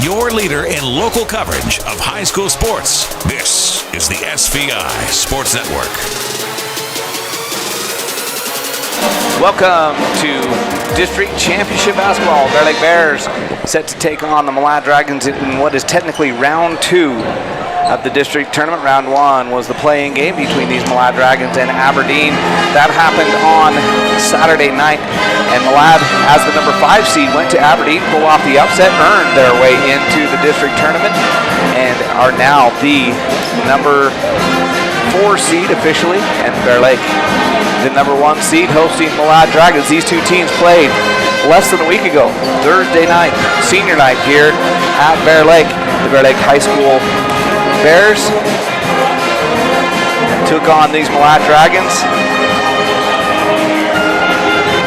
your leader in local coverage of high school sports. This is the SVI Sports Network. Welcome to District Championship Basketball. Bear Lake Bears set to take on the Malad Dragons in what is technically round 2 of the district tournament. Round 1 was the playing game between these Malad Dragons and Aberdeen. That happened on Saturday night, and Malad, as the number 5 seed, went to Aberdeen, pulled off the upset, earned their way into the district tournament, and are now the number 4 seed officially, and Bear Lake, the number 1 seed, hosting Malad Dragons. These two teams played less than a week ago, Thursday night, senior night here at Bear Lake. The Bear Lake High School Bears took on these Malad Dragons,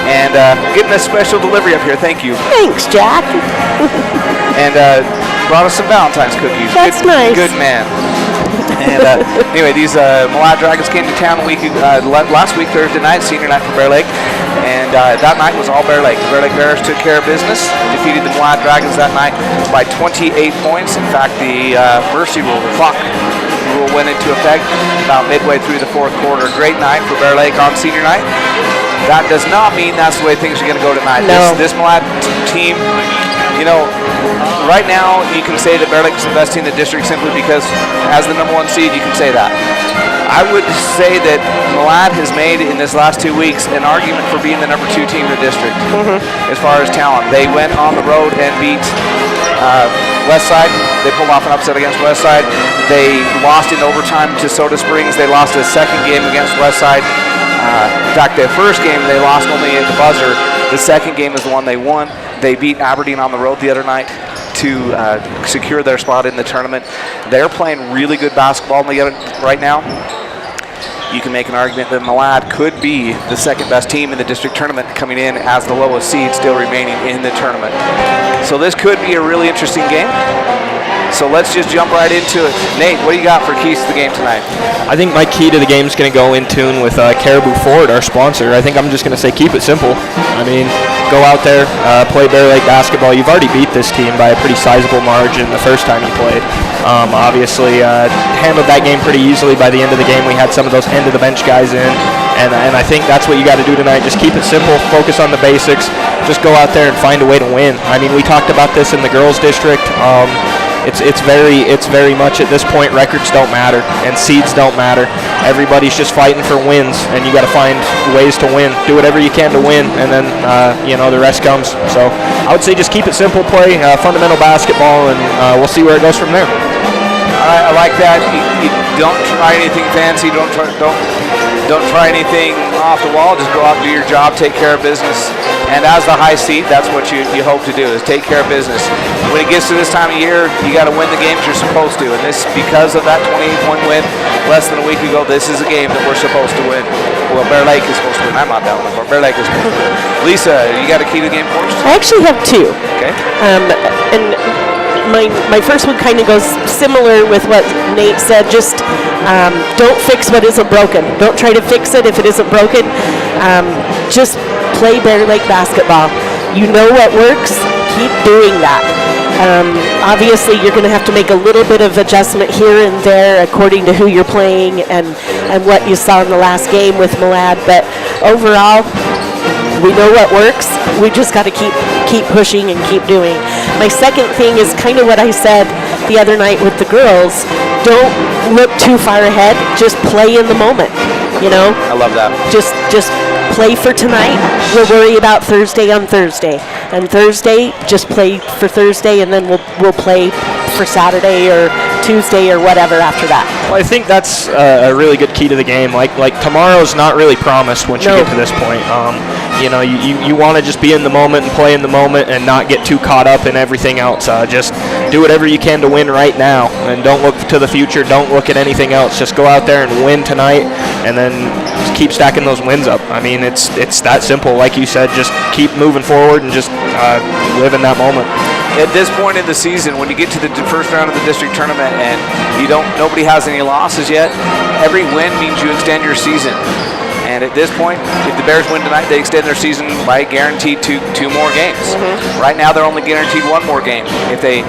and getting a special delivery up here. Thank you. Thanks, Jack. And brought us some Valentine's cookies. That's nice. Good man. And anyway, these Malad Dragons came to town last week, Thursday night, senior night for Bear Lake. And that night was all Bear Lake. The Bear Lake Bears took care of business, defeated the Malad Dragons that night by 28 points. In fact, the mercy rule, the clock rule, went into effect about midway through the fourth quarter. Great night for Bear Lake on senior night. That does not mean that's the way things are going to go tonight. No. This Malad team, you know, right now you can say that Bear Lake is investing in the district simply because as the number 1 seed, you can say that. I would say that Malad has made in this last 2 weeks an argument for being the number 2 team in the district as far as talent. They went on the road and beat Westside. They pulled off an upset against Westside. They lost in overtime to Soda Springs. They lost a second game against Westside. In fact, their first game they lost only at the buzzer. The second game is the one they won. They beat Aberdeen on the road the other night to secure their spot in the tournament. They're playing really good basketball right now. You can make an argument that Malad could be the second best team in the district tournament, coming in as the lowest seed still remaining in the tournament. So this could be a really interesting game. So let's just jump right into it. Nate, what do you got for keys to the game tonight? I think my key to the game is going to go in tune with Caribou Ford, our sponsor. I think I'm just going to say keep it simple. I mean, go out there, play Bear Lake basketball. You've already beat this team by a pretty sizable margin the first time you played. Obviously, handled that game pretty easily. By the end of the game, we had some of those end-of-the-bench guys in, and I think that's what you got to do tonight. Just keep it simple, focus on the basics, just go out there and find a way to win. I mean, we talked about this in the girls' district. It's very much at this point records don't matter and seeds don't matter. Everybody's just fighting for wins, and you got to find ways to win. Do whatever you can to win, and then the rest comes. So I would say just keep it simple, play fundamental basketball, and we'll see where it goes from there. I like that. You don't try anything fancy. Don't try anything off the wall. Just go out and do your job, take care of business. And as the high seed, that's what you hope to do, is take care of business. When it gets to this time of year, you got to win the games you're supposed to. And this, because of that 28-point win less than a week ago, this is a game that we're supposed to win. Well, Bear Lake is supposed to win. I'm not that one, but Bear Lake is supposed to win. Lisa, you got a key to the game for us? I actually have 2. Okay. And my first one kind of goes similar with what Nate said. Just don't fix what isn't broken. Don't try to fix it if it isn't broken. Just play Bear Lake basketball. You know what works. Keep doing that. Obviously, you're going to have to make a little bit of adjustment here and there according to who you're playing and what you saw in the last game with Malad. But overall, we know what works. We just got to keep pushing and keep doing. My second thing is kind of what I said the other night with the girls. Don't look too far ahead. Just play in the moment. You know. I love that. Just play for tonight. We'll worry about Thursday on Thursday. And Thursday, just play for Thursday, and then we'll play for Saturday or Tuesday or whatever after that. Well, I think that's a really good key to the game. Like tomorrow's not really promised once you get to this point. You want to just be in the moment and play in the moment and not get too caught up in everything else. Just do whatever you can to win right now, and don't look to the future. Don't look at anything else. Just go out there and win tonight, and then just keep stacking those wins up. I mean, it's that simple. Like you said, just keep moving forward and just live in that moment. At this point in the season, when you get to the first round of the district tournament and nobody has any losses yet, every win means you extend your season. And at this point, if the Bears win tonight, they extend their season by guaranteed two more games. Right now, they're only guaranteed one more game. If they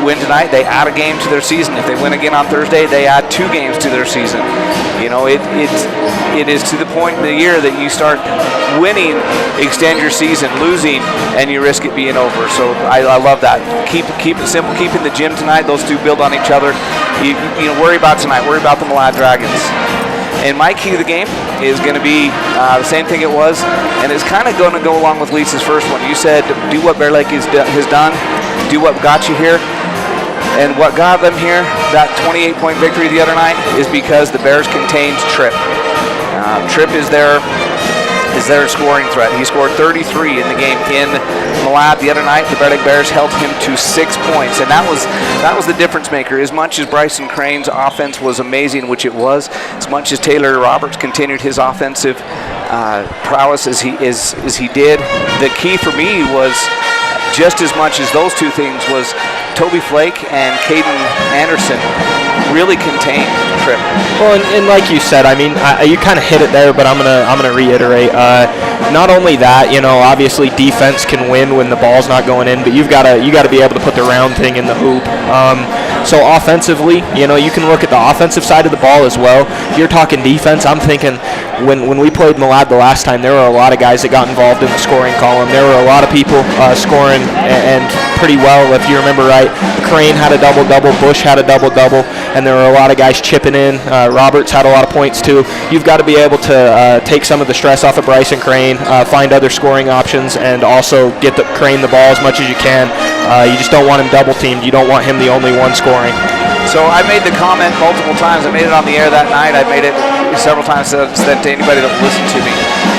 win tonight, they add a game to their season. If they win again on Thursday, they add 2 games to their season. You know, it is to the point in the year that you start winning, extend your season, losing, and you risk it being over. So I love that. Keep it simple. Keep in the gym tonight. Those two build on each other. You know, worry about tonight. Worry about the Malad Dragons. And my key to the game is going to be the same thing it was, and it's kind of going to go along with Lisa's first one. You said, do what Bear Lake has done, do what got you here. And what got them here, that 28-point victory the other night, is because the Bears contained Tripp. Tripp is their scoring threat. He scored 33 in the game in Malad the other night. The Bear Lake Bears held him to 6 points, and that was the difference maker. As much as Bryson Crane's offense was amazing, which it was, as much as Taylor Roberts continued his offensive prowess as he did, the key for me was just as much as those two things was Toby Flake and Caden Anderson really contained Tripp. Well, and like you said, I mean, you kind of hit it there, but I'm gonna reiterate. Not only that, you know, obviously defense can win when the ball's not going in, but you got to be able to put the round thing in the hoop. So offensively, you know, you can look at the offensive side of the ball as well. If you're talking defense, I'm thinking when we played Malad the last time, there were a lot of guys that got involved in the scoring column. There were a lot of people scoring and pretty well. If you remember right, Crane had a double-double, Bush had a double-double, and there were a lot of guys chipping in. Roberts had a lot of points too. You've got to be able to take some of the stress off of Bryson Crane, find other scoring options, and also get Crane the ball as much as you can. You just don't want him double-teamed. You don't want him the only one scoring. So I made the comment multiple times. I made it on the air that night. I made it several times sent to anybody that listened to me.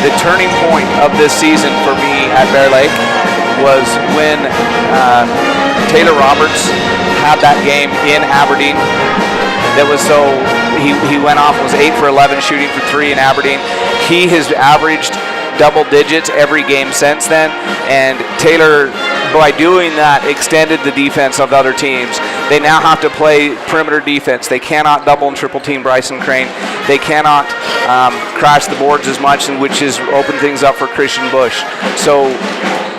The turning point of this season for me at Bear Lake was when Taylor Roberts had that game in Aberdeen. That was he went off, was 8 for 11 shooting for 3 in Aberdeen. He has averaged double digits every game since then, and Taylor, by doing that, extended the defense of the other teams. They now have to play perimeter defense. They cannot double and triple team Bryson Crane. They cannot crash the boards as much, which has opened things up for Christian Bush. So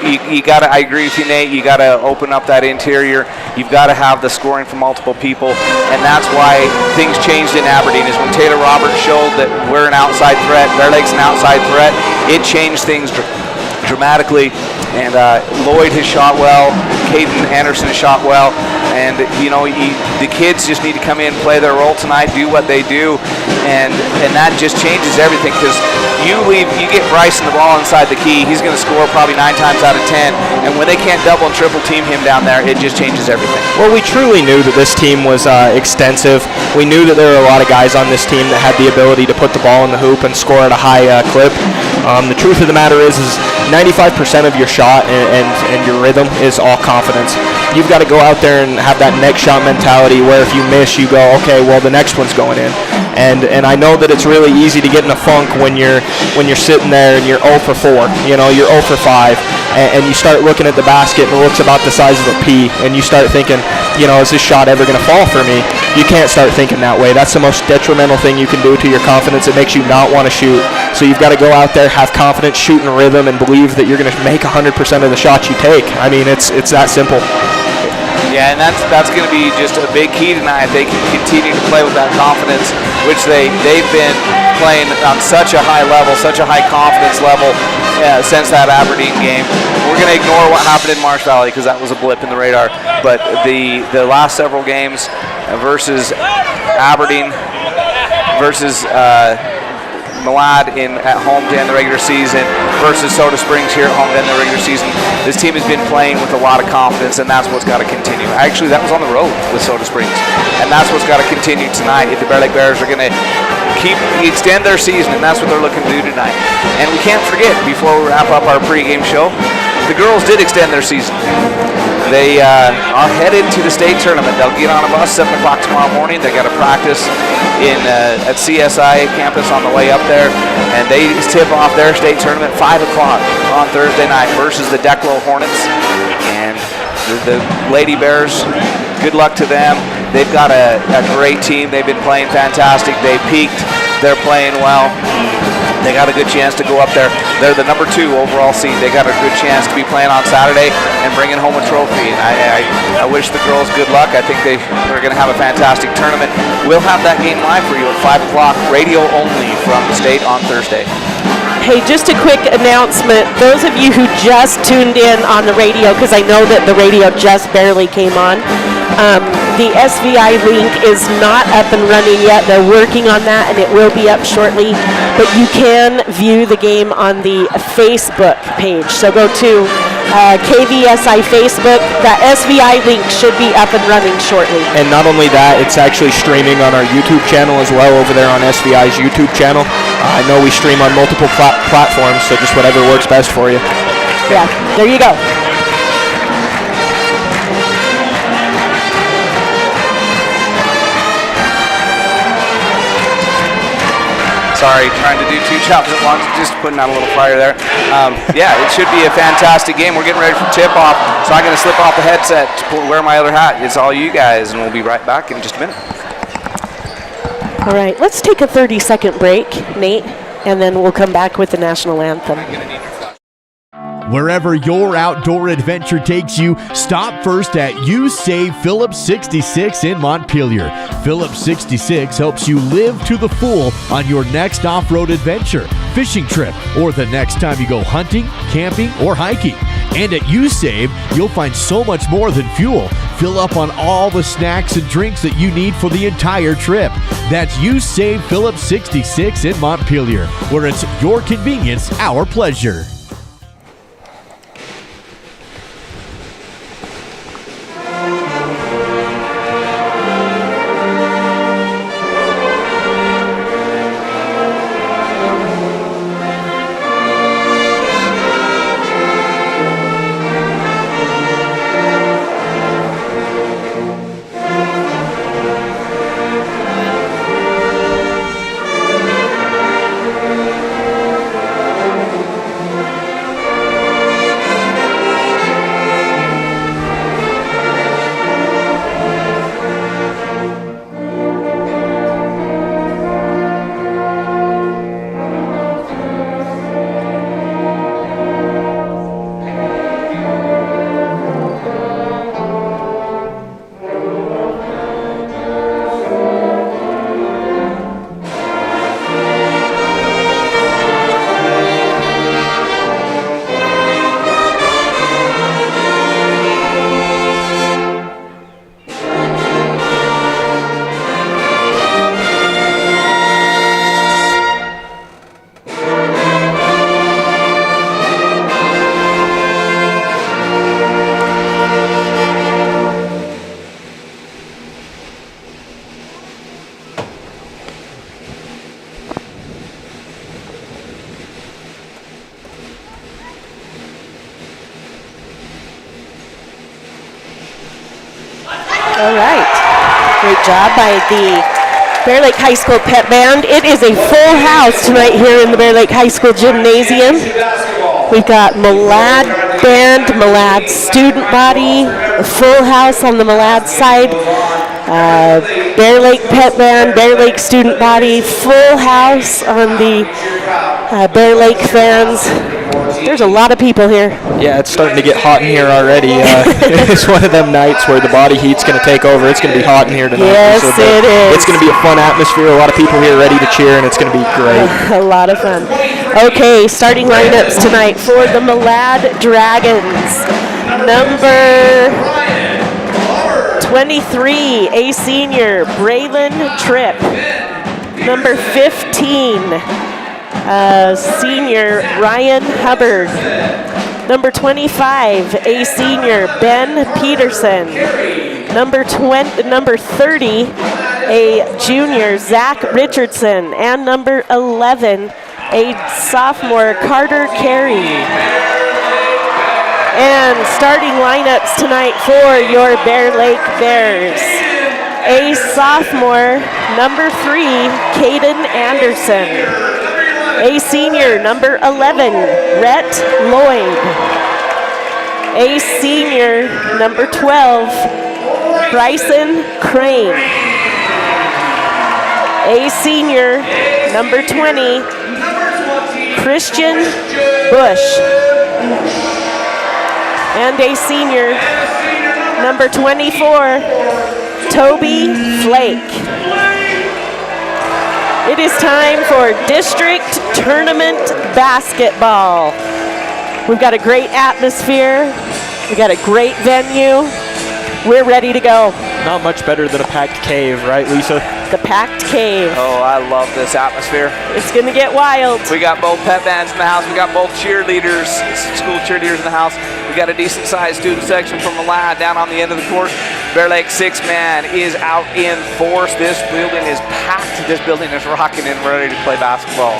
you got to, I agree with you, Nate, you got to open up that interior. You've got to have the scoring from multiple people, and that's why things changed in Aberdeen, is when Taylor Roberts showed that we're an outside threat, Bear Lake's an outside threat, it changed things dramatically. And Lloyd has shot well, Caden Anderson has shot well, and you know, the kids just need to come in, play their role tonight, do what they do, and that just changes everything, because you get Bryson the ball inside the key, he's going to score probably 9 times out of 10, and when they can't double and triple team him down there, it just changes everything. Well, we truly knew that this team was extensive. We knew that there were a lot of guys on this team that had the ability to put the ball in the hoop and score at a high clip. The truth of the matter is 95% of your shot and your rhythm is all confidence. You've got to go out there and have that next shot mentality where if you miss, you go, okay, well, the next one's going in. And I know that it's really easy to get in a funk when you're sitting there and you're 0 for 4. You know, you're 0 for 5, and you start looking at the basket and it looks about the size of a pea, and you start thinking, you know, is this shot ever going to fall for me? You can't start thinking that way. That's the most detrimental thing you can do to your confidence. It makes you not want to shoot. So you've got to go out there, have confidence, shoot in rhythm, and believe that you're going to make 100% of the shots you take. I mean, it's that simple. Yeah, and that's going to be just a big key tonight. They can continue to play with that confidence, which they've been playing on such a high level, such a high confidence level since that Aberdeen game. We're going to ignore what happened in Marsh Valley because that was a blip in the radar. But the last several games versus Aberdeen, versus Malad at home to end the regular season, versus Soda Springs here at home to end the regular season, this team has been playing with a lot of confidence, and that's what's got to continue. Actually, that was on the road with Soda Springs, and that's what's got to continue tonight if the Bear Lake Bears are going to extend their season, and that's what they're looking to do tonight. And we can't forget, before we wrap up our pregame show, the girls did extend their season. They are headed to the state tournament. They'll get on a bus 7 o'clock tomorrow morning. They got a practice at CSI campus on the way up there, and they tip off their state tournament 5 o'clock on Thursday night versus the Declo Hornets. And the Lady Bears, good luck to them. They've got a great team. They've been playing fantastic. They peaked They're playing well. They got a good chance to go up there. They're the number 2 overall seed. They got a good chance to be playing on Saturday and bringing home a trophy. And I wish the girls good luck. I think they're going to have a fantastic tournament. We'll have that game live for you at 5 o'clock, radio only from the state on Thursday. Hey, just a quick announcement. Those of you who just tuned in on the radio, because I know that the radio just barely came on, the SVI link is not up and running yet. They're working on that, and it will be up shortly. But you can view the game on the Facebook page. So go to KVSI Facebook. That SVI link should be up and running shortly. And not only that, it's actually streaming on our YouTube channel as well over there on SVI's YouTube channel. I know we stream on multiple platforms, so just whatever works best for you. Yeah, there you go. Sorry, trying to do 2 jobs at once, just putting out a little fire there. Yeah, it should be a fantastic game. We're getting ready for tip-off, so I'm going to slip off the headset to wear my other hat. It's all you guys, and we'll be right back in just a minute. All right, let's take a 30-second break, Nate, and then we'll come back with the national anthem. Wherever your outdoor adventure takes you, stop first at You Save Phillips 66 in Montpelier. Phillips 66 helps you live to the full on your next off-road adventure, fishing trip, or the next time you go hunting, camping, or hiking. And at You Save, you'll find so much more than fuel. Fill up on all the snacks and drinks that you need for the entire trip. That's You Save Phillips 66 in Montpelier, where it's your convenience, our pleasure. All right. Great job by the Bear Lake High School Pep Band. It is a full house tonight here in the Bear Lake High School Gymnasium. We've got Malad Band, Malad Student Body, a full house on the Malad side. Bear Lake Pep Band, Bear Lake Student Body, full house on the Bear Lake fans. There's a lot of people here. Yeah, it's starting to get hot in here already. It's one of them nights where the body heat's going to take over. It's going to be hot in here tonight. Yes, it is. It's going to be a fun atmosphere. A lot of people here ready to cheer, and it's going to be great. A lot of fun. Okay, starting lineups tonight for the Malad Dragons. Number 23, a senior, Braylon Tripp. Number 15, senior, Ryan Hubbard. Number 25, a senior, Ben Peterson. Number 30, a junior, Zach Richardson. And number 11, a sophomore, Carter Carey. And starting lineups tonight for your Bear Lake Bears. A sophomore, number 3, Caden Anderson. A senior, number 11, Rhett Lloyd. A senior, number 12, Bryson Crane. A senior, number 20, Christian Bush. And a senior, number 24, Toby Flake. It is time for district tournament basketball. We've got a great atmosphere. We've got a great venue. We're ready to go. Not much better than a packed cave, right, Lisa? The packed cave. Oh, I love this atmosphere. It's going to get wild. We got both pep bands in the house. We got both cheerleaders, school cheerleaders in the house. We got a decent-sized student section from Malad down on the end of the court. Bear Lake 6-man is out in force. This building is packed. This building is rocking and ready to play basketball.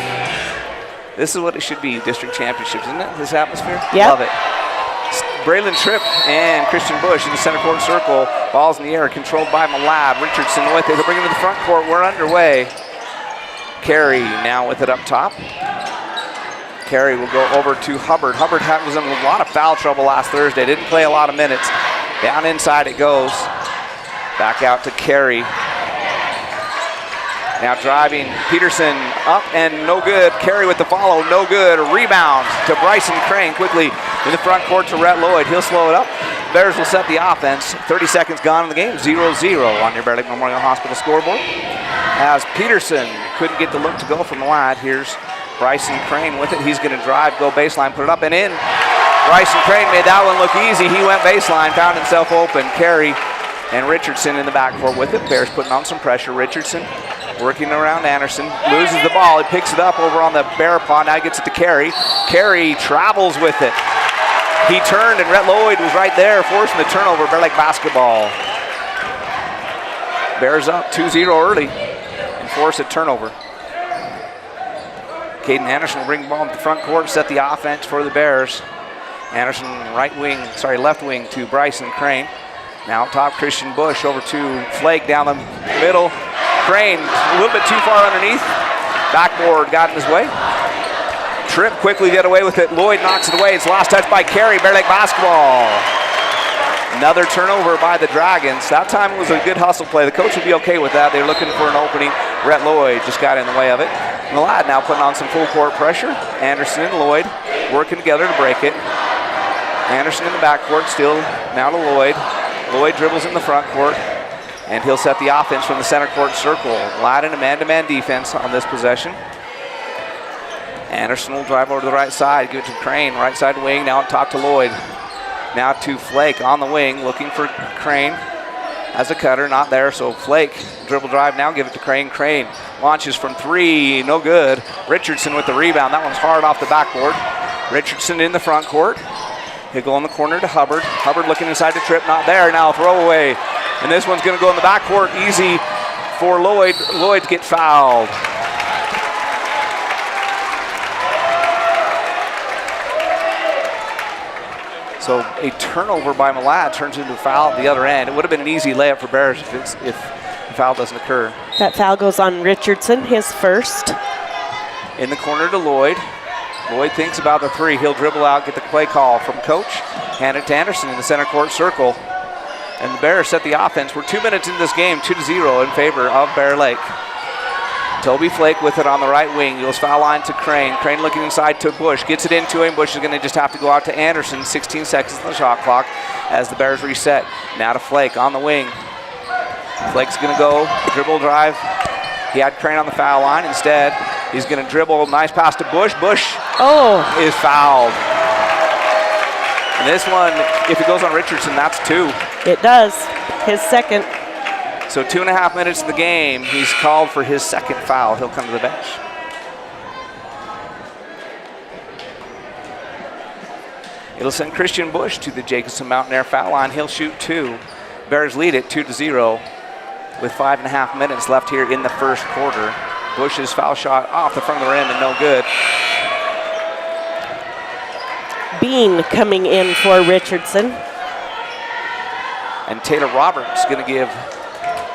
This is what it should be, district championships, isn't it? This atmosphere? Yep. Love it. Braylon Tripp and Christian Bush in the center court circle. Balls in the air, controlled by Malad. Richardson with it. They'll bring it to the front court. We're underway. Carey now with it up top. Carey will go over to Hubbard. Hubbard was in a lot of foul trouble last Thursday. Didn't play a lot of minutes. Down inside it goes. Back out to Carey. Now driving, Peterson up and no good. Carey with the follow, no good. Rebound to Bryson Crane quickly in the front court to Rhett Lloyd. He'll slow it up. Bears will set the offense. 30 seconds gone in the game, 0-0 on your Bear Lake Memorial Hospital scoreboard. As Peterson couldn't get the look to go from Malad, here's Bryson Crane with it. He's going to drive, go baseline, put it up and in. Bryson Crane made that one look easy. He went baseline, found himself open. Carey and Richardson in the backcourt with it. Bears putting on some pressure. Richardson working around Anderson, loses the ball. He picks it up over on the Bear paw. Now he gets it to Carey. Carey travels with it. He turned and Rhett Lloyd was right there, forcing the turnover. Bear Lake basketball. Bears up 2-0 early and force a turnover. Caden Anderson will bring the ball into the front court, set the offense for the Bears. Anderson left wing to Bryson Crane. Now top Christian Bush over to Flake down the middle. Crane a little bit too far underneath. Backboard got in his way. Tripp quickly get away with it. Lloyd knocks it away. It's last touch by Carey. Bear Lake basketball. Another turnover by the Dragons. That time it was a good hustle play. The coach would be okay with that. They're looking for an opening. Rhett Lloyd just got in the way of it. Malad now putting on some full court pressure. Anderson and Lloyd working together to break it. Anderson in the backcourt, still now to Lloyd. Lloyd dribbles in the front court, and he'll set the offense from the center court circle. Malad in a man-to-man defense on this possession. Anderson will drive over to the right side, give it to Crane, right side wing, now up top to Lloyd. Now to Flake on the wing, looking for Crane as a cutter, not there, so Flake, dribble drive now, give it to Crane. Crane launches from three, no good. Richardson with the rebound, that one's hard off the backboard. Richardson in the front court. He'll go in the corner to Hubbard. Hubbard looking inside the Tripp, not there, now throwaway. And this one's gonna go in the backcourt, easy for Lloyd. Lloyd to get fouled. So a turnover by Malad turns into a foul at the other end. It would have been an easy layup for Bears if the foul doesn't occur. That foul goes on Richardson, his first. In the corner to Lloyd. Lloyd thinks about the three. He'll dribble out, get the play call from coach. Hand it to Anderson in the center court circle. And the Bears set the offense. We're 2 minutes into this game, 2-0 in favor of Bear Lake. Toby Flake with it on the right wing. Goes foul line to Crane. Crane looking inside to Bush. Gets it into him. Bush is going to just have to go out to Anderson. 16 seconds on the shot clock as the Bears reset. Now to Flake on the wing. Flake's going to go dribble drive. He had Crane on the foul line. Instead, he's going to dribble. Nice pass to Bush. Bush is fouled. And this one, if it goes on Richardson, that's two. It does. His second. So 2.5 minutes in the game, he's called for his second foul. He'll come to the bench. It'll send Christian Bush to the Jacobson Mountain Air foul line. He'll shoot two. Bears lead it 2-0 with 5.5 minutes left here in the first quarter. Bush's foul shot off the front of the rim and no good. Bean coming in for Richardson. And Taylor Roberts going to give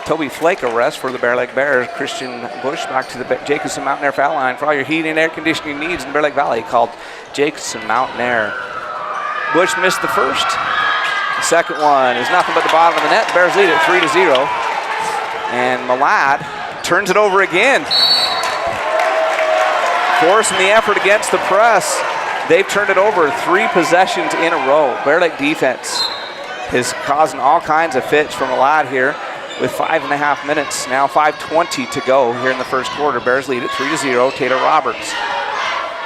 Toby Flake a rest for the Bear Lake Bears. Christian Bush back to the Jacobson Mountain Air foul line for all your heating and air conditioning needs in Bear Lake Valley, called Jacobson Mountain Air. Bush missed the first. The second one is nothing but the bottom of the net. The Bears lead it 3-0. And Malad turns it over again. Forcing the effort against the press. They've turned it over 3 possessions in a row. Bear Lake defense is causing all kinds of fits from Malad here with 5.5 minutes. Now 5:20 to go here in the first quarter. Bears lead at 3-0. Taylor Roberts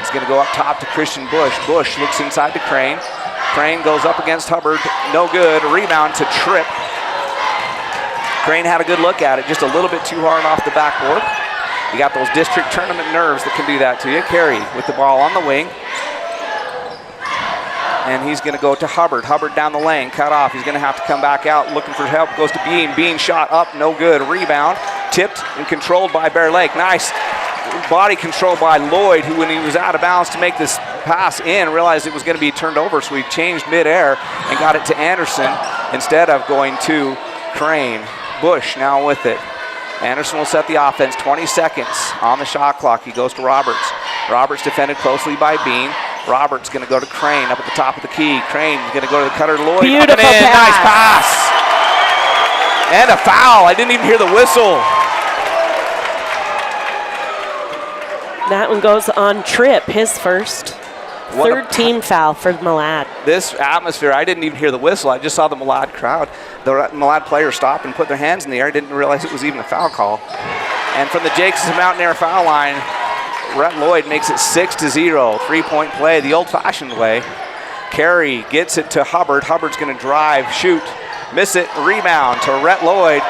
is going to go up top to Christian Bush. Bush looks inside to Crane. Crane goes up against Hubbard. No good. Rebound to Tripp. Crane had a good look at it, just a little bit too hard off the backboard. You got those district tournament nerves that can do that to you. Carey with the ball on the wing. And he's going to go to Hubbard. Hubbard down the lane, cut off. He's going to have to come back out looking for help. Goes to Bean. Bean shot up, no good. Rebound, tipped and controlled by Bear Lake. Nice body control by Lloyd, who when he was out of bounds to make this pass in, realized it was going to be turned over, so he changed midair and got it to Anderson instead of going to Crane. Bush now with it. Anderson will set the offense, 20 seconds on the shot clock. He goes to Roberts. Roberts defended closely by Bean. Roberts going to go to Crane up at the top of the key. Crane going to go to the cutter. Lloyd. Beautiful pass. Nice pass. And a foul. I didn't even hear the whistle. That one goes on Tripp, his first. Third team foul for Malad. This atmosphere, I didn't even hear the whistle. I just saw the Malad crowd. The Malad players stop and put their hands in the air. I didn't realize it was even a foul call. And from the Jakes Mountain Air foul line, Rhett Lloyd makes it 6-0. 3-point play the old-fashioned way. Carey gets it to Hubbard. Hubbard's going to drive, shoot, miss it, rebound to Rhett Lloyd.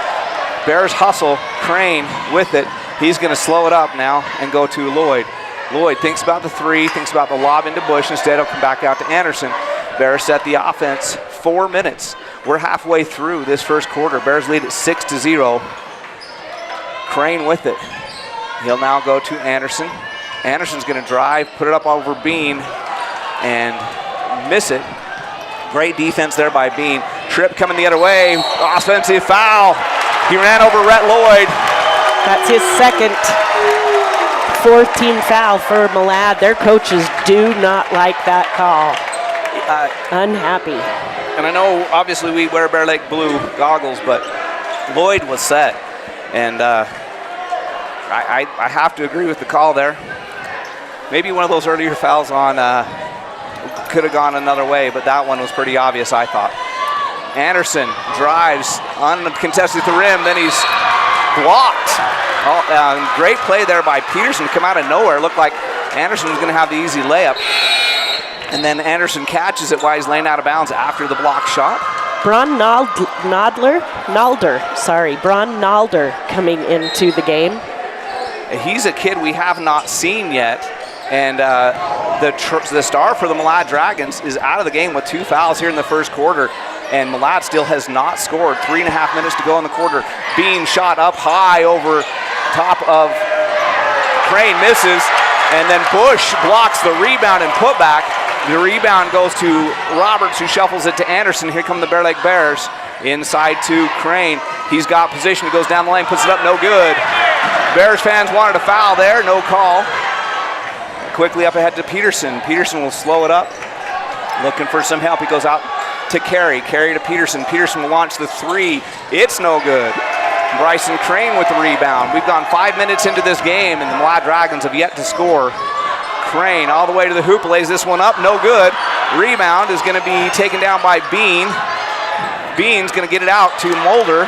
Bears hustle, Crane with it. He's going to slow it up now and go to Lloyd. Lloyd thinks about the 3, thinks about the lob into Bush. Instead, he'll come back out to Anderson. Bears set the offense. 4 minutes. We're halfway through this first quarter. Bears lead at 6-0. Crane with it. He'll now go to Anderson. Anderson's going to drive, put it up over Bean, and miss it. Great defense there by Bean. Tripp coming the other way. Offensive foul. He ran over Rhett Lloyd. That's his second. 4th team foul for Malad. Their coaches do not like that call. Unhappy. And I know, obviously, we wear Bear Lake blue goggles, but Lloyd was set. And I have to agree with the call there. Maybe one of those earlier fouls on could have gone another way, but that one was pretty obvious, I thought. Anderson drives uncontested at the rim, then he's blocked. Great play there by Peterson to come out of nowhere. Looked like Anderson was going to have the easy layup. And then Anderson catches it while he's laying out of bounds after the block shot. Braun Nalder coming into the game. He's a kid we have not seen yet. And the star for the Malad Dragons is out of the game with 2 fouls here in the first quarter. And Malad still has not scored. 3.5 minutes to go in the quarter. Bean shot up high over top of Crane, misses. And then Bush blocks the rebound and putback. The rebound goes to Roberts, who shuffles it to Anderson. Here come the Bear Lake Bears. Inside to Crane. He's got position. He goes down the lane, puts it up, no good. Bears fans wanted a foul there, no call. Quickly up ahead to Peterson. Peterson will slow it up. Looking for some help. He goes out to Carey. Carey to Peterson. Peterson will launch the 3. It's no good. Bryson Crane with the rebound. We've gone 5 minutes into this game, and the Malad Dragons have yet to score. Crane all the way to the hoop, lays this one up, no good. Rebound is going to be taken down by Bean. Bean's going to get it out to Mulder.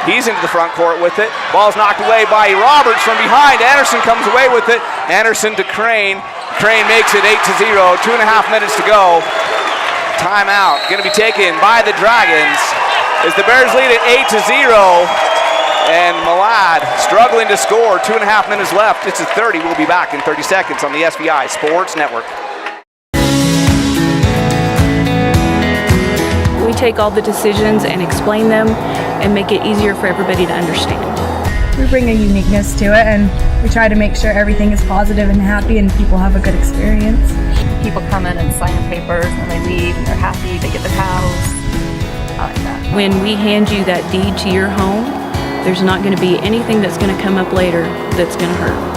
He's into the front court with it. Ball's knocked away by Roberts from behind. Anderson comes away with it. Anderson to Crane. Crane makes it 8-0. 2.5 minutes to go. Timeout going to be taken by the Dragons as the Bears lead at 8-0. And Malad struggling to score. 2.5 minutes left. It's a 30. We'll be back in 30 seconds on the SVI Sports Network. We take all the decisions and explain them and make it easier for everybody to understand. We bring a uniqueness to it, and we try to make sure everything is positive and happy and people have a good experience. People come in and sign papers and they leave and they're happy, they get their house. I like that. When we hand you that deed to your home, there's not going to be anything that's going to come up later that's going to hurt.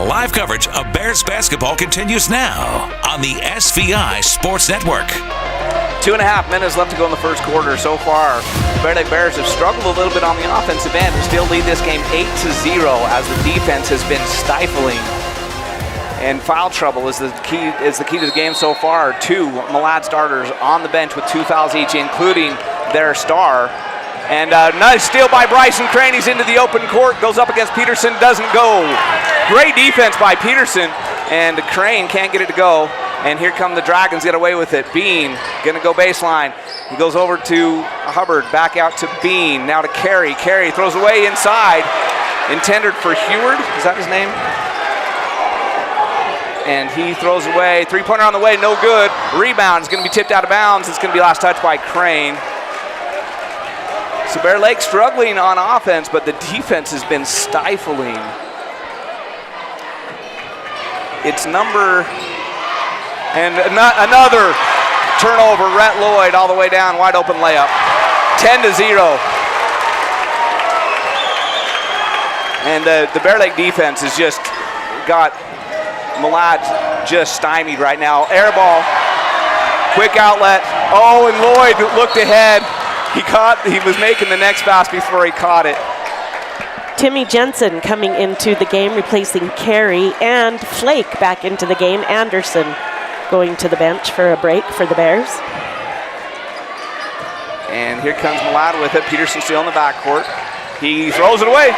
Live coverage of Bears basketball continues now on the SVI Sports Network. 2.5 minutes left to go in the first quarter. So far, Bear Lake Bears have struggled a little bit on the offensive end, but still lead this game 8-0 as the defense has been stifling. And foul trouble is the key to the game so far. 2 Malad starters on the bench with 2 fouls each, including their star. And a nice steal by Bryson Crane. He's into the open court, goes up against Peterson, doesn't go. Great defense by Peterson, and Crane can't get it to go. And here come the Dragons, get away with it. Bean gonna go baseline. He goes over to Hubbard, back out to Bean, now to Carey. Carey throws away inside. Intended for Heward, is that his name? And he throws away. 3-pointer on the way, no good. Rebound is going to be tipped out of bounds. It's going to be last touch by Crane. So Bear Lake struggling on offense, but the defense has been stifling. It's another turnover. Rhett Lloyd all the way down, wide open layup. 10-0. And the Bear Lake defense has just got Malad just stymied right now. Air ball, quick outlet. Oh, and Lloyd looked ahead. He was making the next pass before he caught it. Timmy Jensen coming into the game, replacing Carey, and Flake back into the game. Anderson going to the bench for a break for the Bears. And here comes Malad with it. Peterson still in the backcourt. He throws it away.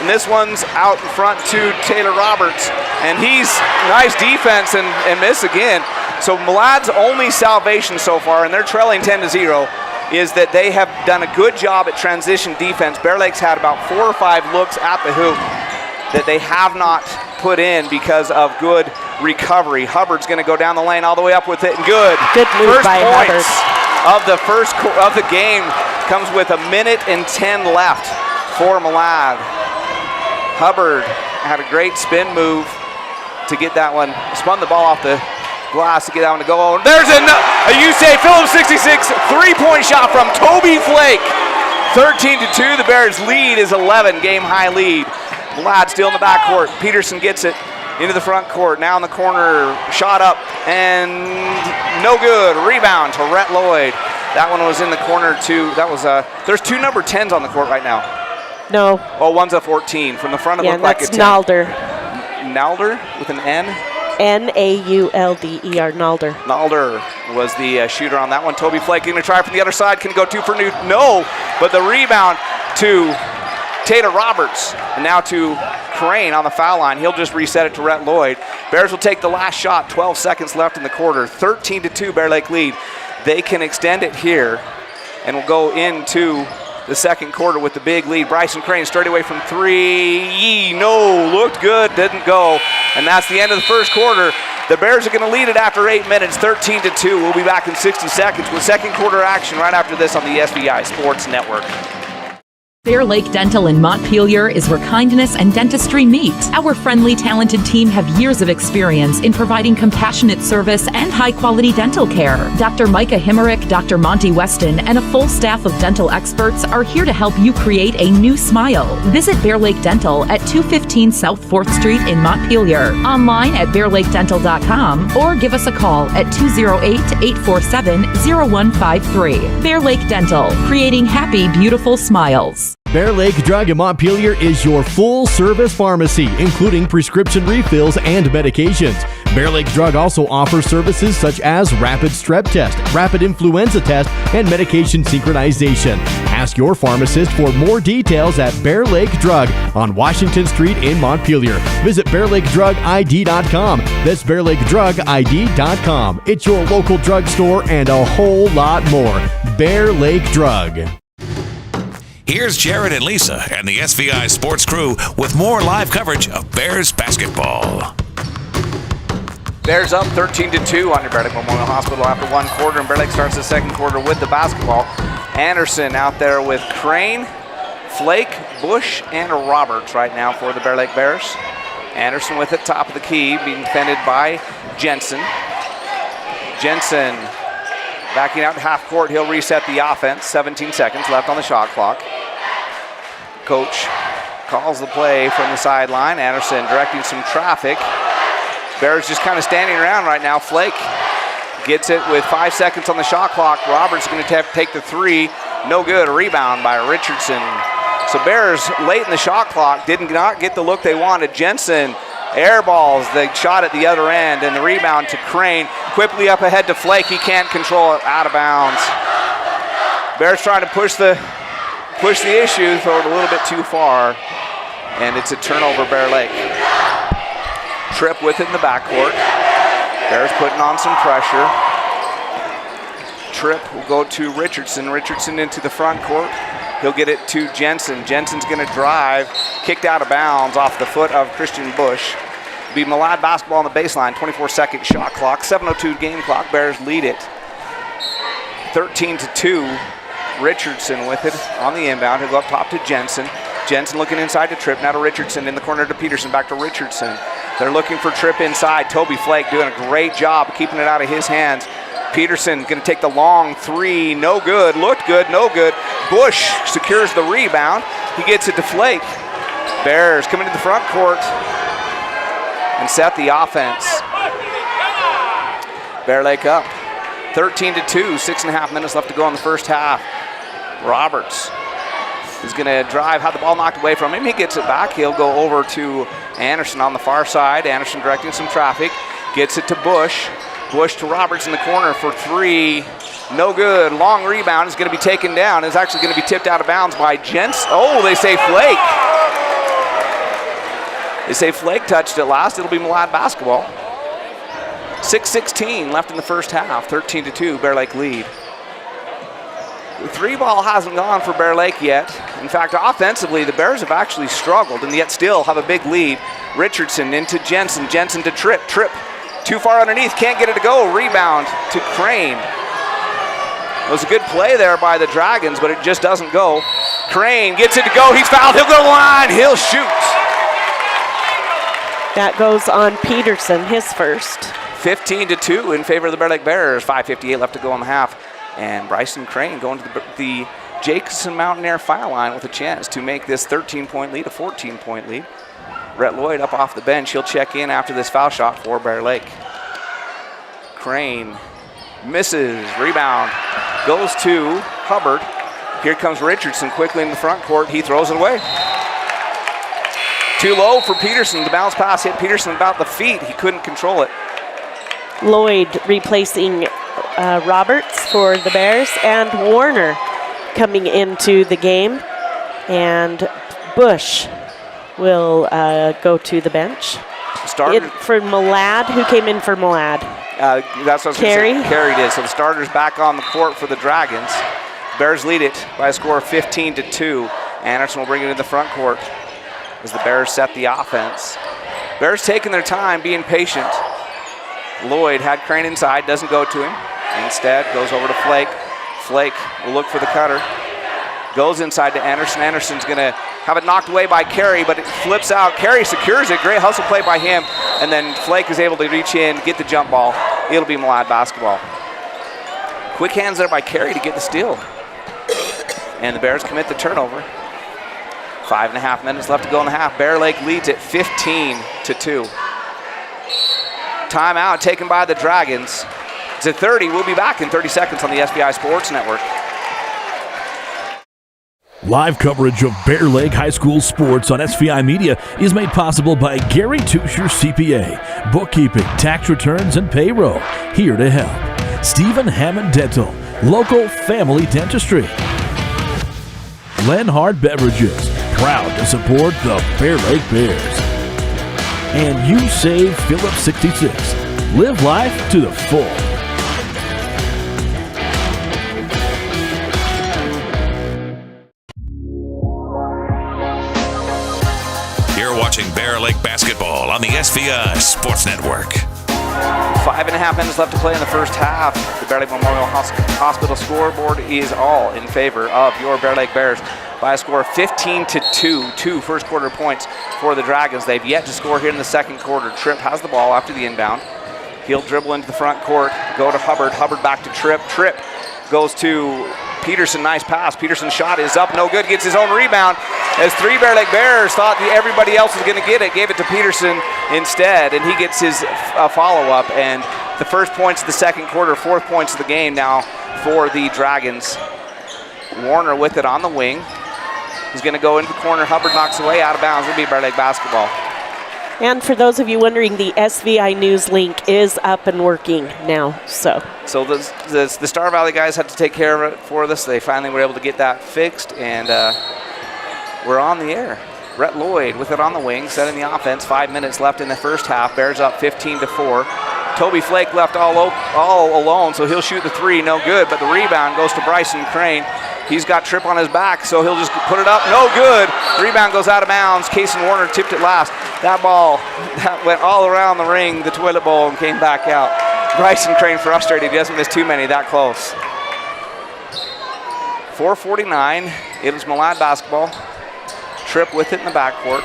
And this one's out in front to Taylor Roberts. And he's nice defense and miss again. So Malad's only salvation so far, and they're trailing 10-0, is that they have done a good job at transition defense. Bear Lake's had about 4 or 5 looks at the hoop that they have not put in because of good recovery. Hubbard's going to go down the lane all the way up with it, and good. Good move by Hubbard. Of the first of the game comes with 1:10 left for Malad. Hubbard had a great spin move to get that one, spun the ball off the glass to get that one to go. There's a USAA Phillips 66 3-point shot from Toby Flake. 13-2, the Bears lead is 11, game high lead. Malad still in the backcourt. Peterson gets it into the front court, now in the corner, shot up and no good. Rebound to Rhett Lloyd. That one was in the corner too. That was there's 2 number 10s on the court right now. No. Oh, one's a 14. From the front, it looked like a 10. Nalder. Nalder with an N? Naulder, Nalder. Nalder was the shooter on that one. Toby Flake going to try from the other side. Can go 2 for Newton. No, but the rebound to Taylor Roberts. And now to Crane on the foul line. He'll just reset it to Rhett Lloyd. Bears will take the last shot. 12 seconds left in the quarter. 13-2 Bear Lake lead. They can extend it here and will go into the second quarter with the big lead. Bryson Crane straight away from 3. No, looked good, didn't go. And that's the end of the first quarter. The Bears are going to lead it after 8 minutes, 13-2. We'll be back in 60 seconds with second quarter action right after this on the SVI Sports Network. Bear Lake Dental in Montpelier is where kindness and dentistry meet. Our friendly, talented team have years of experience in providing compassionate service and high-quality dental care. Dr. Micah Himmerick, Dr. Monty Weston, and a full staff of dental experts are here to help you create a new smile. Visit Bear Lake Dental at 215 South 4th Street in Montpelier, online at bearlakedental.com, or give us a call at 208-847-0153. Bear Lake Dental, creating happy, beautiful smiles. Bear Lake Drug in Montpelier is your full-service pharmacy, including prescription refills and medications. Bear Lake Drug also offers services such as rapid strep test, rapid influenza test, and medication synchronization. Ask your pharmacist for more details at Bear Lake Drug on Washington Street in Montpelier. Visit BearLakeDrugID.com. That's BearLakeDrugID.com. It's your local drugstore and a whole lot more. Bear Lake Drug. Here's Jared and Lisa and the SVI Sports crew with more live coverage of Bears basketball. Bears up 13-2 on your Bear Lake Memorial Hospital after 1 quarter, and Bear Lake starts the second quarter with the basketball. Anderson out there with Crane, Flake, Bush, and Roberts right now for the Bear Lake Bears. Anderson with it, top of the key, being defended by Jensen. Jensen backing out half court, he'll reset the offense. 17 seconds left on the shot clock. Coach calls the play from the sideline. Anderson directing some traffic. Bears just kind of standing around right now. Flake Gets it with 5 seconds on the shot clock. Roberts going to take the three. No good. A rebound by Richardson. So Bears late in the shot clock did not get the look they wanted. Jensen airballs the shot at the other end, and the rebound to Crane. Quickly up ahead to Flake. He can't control it. Out of bounds. Bears trying to push the issue, throw it a little bit too far, and it's a turnover, Bear Lake. Tripp with it in the backcourt. Bears putting on some pressure. Tripp will go to Richardson. Richardson into the front court. He'll get it to Jensen. Jensen's going to drive, kicked out of bounds off the foot of Christian Bush. Be Malad basketball on the baseline, 24-second shot clock, 7:02 game clock. Bears lead it 13-2. Richardson with it on the inbound. He'll go up top to Jensen. Jensen looking inside to Tripp, now to Richardson, in the corner to Peterson, back to Richardson. They're looking for Tripp inside. Toby Flake doing a great job keeping it out of his hands. Peterson going to take the long three, no good, looked good, no good. Bush secures the rebound. He gets it to Flake. Bears coming to the front court and set the offense. Bear Lake up 13-2, 6.5 minutes left to go in the first half. Roberts is going to drive, have the ball knocked away from him. He gets it back. He'll go over to Anderson on the far side. Anderson directing some traffic. Gets it to Bush. Bush to Roberts in the corner for three. No good. Long rebound is going to be taken down. It's actually going to be tipped out of bounds by Jensen. Oh, they say Flake. They say Flake touched it last. It'll be Malad basketball. 6:16 left in the first half. 13-2, Bear Lake lead. The three ball hasn't gone for Bear Lake yet. In fact, offensively, the Bears have actually struggled and yet still have a big lead. Richardson into Jensen. Jensen to Tripp. Tripp too far underneath. Can't get it to go. Rebound to Crane. It was a good play there by the Dragons, but it just doesn't go. Crane gets it to go. He's fouled. He'll go to the line. He'll shoot. That goes on Peterson, his first. 15-2 in favor of the Bear Lake Bears. 5:58 left to go in the half. And Bryson Crane going to the Jacobson Mountaineer foul line with a chance to make this 13-point lead a 14-point lead. Rhett Lloyd up off the bench. He'll check in after this foul shot for Bear Lake. Crane misses. Rebound goes to Hubbard. Here comes Richardson quickly in the front court. He throws it away. Too low for Peterson. The bounce pass hit Peterson about the feet. He couldn't control it. Lloyd replacing Roberts for the Bears, and Warner coming into the game. And Bush will go to the bench. For Malad, who came in for Malad? That's what I was Carey. going to say. Carey did. So the starter's back on the court for the Dragons. Bears lead it by a score of 15-2. Anderson will bring it in the front court as the Bears set the offense. Bears taking their time, being patient. Lloyd had Crane inside, doesn't go to him. Instead, goes over to Flake. Flake will look for the cutter. Goes inside to Anderson. Anderson's going to have it knocked away by Carey, but it flips out. Carey secures it. Great hustle play by him. And then Flake is able to reach in, get the jump ball. It'll be Malad basketball. Quick hands there by Carey to get the steal. And the Bears commit the turnover. 5.5 minutes left to go in the half. Bear Lake leads it 15-2. Timeout taken by the Dragons. It's at 30. We'll be back in 30 seconds on the SBI Sports Network. Live coverage of Bear Lake High School sports on SVI Media is made possible by Gary Tusher CPA, bookkeeping, tax returns, and payroll. Here to help. Stephen Hammond Dental, local family dentistry. Lenhard Beverages, proud to support the Bear Lake Bears. And you save Phillips 66. Live life to the full. You're watching Bear Lake basketball on the SVI Sports Network. 5.5 minutes left to play in the first half. The Bear Lake Memorial Hospital scoreboard is all in favor of your Bear Lake Bears by a score of 15-2. 2 first quarter points for the Dragons. They've yet to score here in the second quarter. Tripp has the ball after the inbound. He'll dribble into the front court, go to Hubbard. Hubbard back to Tripp. Tripp goes to Peterson. Nice pass. Peterson's shot is up, no good. Gets his own rebound. As 3 Bear Lake Bears thought that everybody else was going to get it, gave it to Peterson instead, and he gets his follow-up, and the first points of the second quarter, 4th points of the game now for the Dragons. Warner with it on the wing. He's going to go into the corner. Hubbard knocks away, out of bounds. It'll be Bear Lake basketball. And for those of you wondering, the SVI News link is up and working now. So the Star Valley guys had to take care of it for us. They finally were able to get that fixed, and we're on the air. Rhett Lloyd with it on the wing, setting the offense. 5 minutes left in the first half. Bears up 15-4. Toby Flake left all alone, so he'll shoot the three, no good, but the rebound goes to Bryson Crane. He's got Tripp on his back, so he'll just put it up, no good. Rebound goes out of bounds. Kason Warner tipped it last. That ball that went all around the ring, the toilet bowl, and came back out. Bryson Crane frustrated, he doesn't miss too many that close. 4:49, it was Malad basketball. Tripp with it in the backcourt.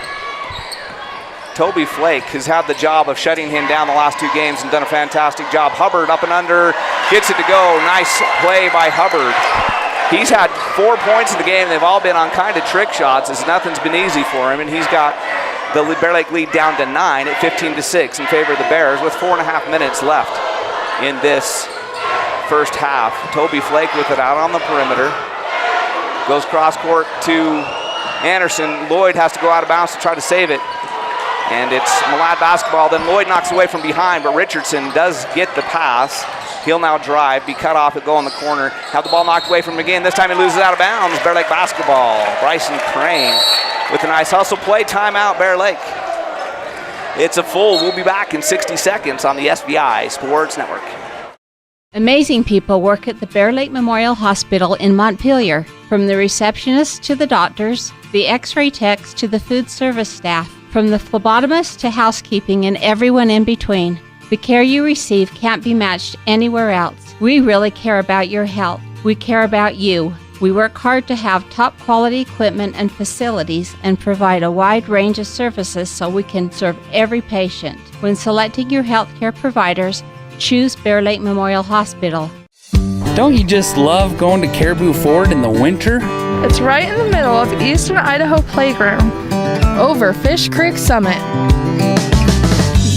Toby Flake has had the job of shutting him down the last 2 games and done a fantastic job. Hubbard up and under, gets it to go. Nice play by Hubbard. He's had 4 points in the game. They've all been on kind of trick shots as nothing's been easy for him, and he's got the Bear Lake lead down to 9 at 15-6 in favor of the Bears with 4.5 minutes left in this first half. Toby Flake with it out on the perimeter. Goes cross court to Anderson. Lloyd has to go out of bounds to try to save it. And it's Malad basketball. Then Lloyd knocks away from behind, but Richardson does get the pass. He'll now drive, be cut off, and go in the corner. Have the ball knocked away from him again. This time he loses out of bounds. Bear Lake basketball. Bryson Crane with a nice hustle play. Timeout, Bear Lake. It's a full. We'll be back in 60 seconds on the SVI Sports Network. Amazing people work at the Bear Lake Memorial Hospital in Montpelier. From the receptionists to the doctors, the x-ray techs to the food service staff, from the phlebotomist to housekeeping and everyone in between. The care you receive can't be matched anywhere else. We really care about your health. We care about you. We work hard to have top quality equipment and facilities and provide a wide range of services so we can serve every patient. When selecting your healthcare providers, choose Bear Lake Memorial Hospital. Don't you just love going to Caribou Ford in the winter? It's right in the middle of Eastern Idaho Playground, over Fish Creek Summit.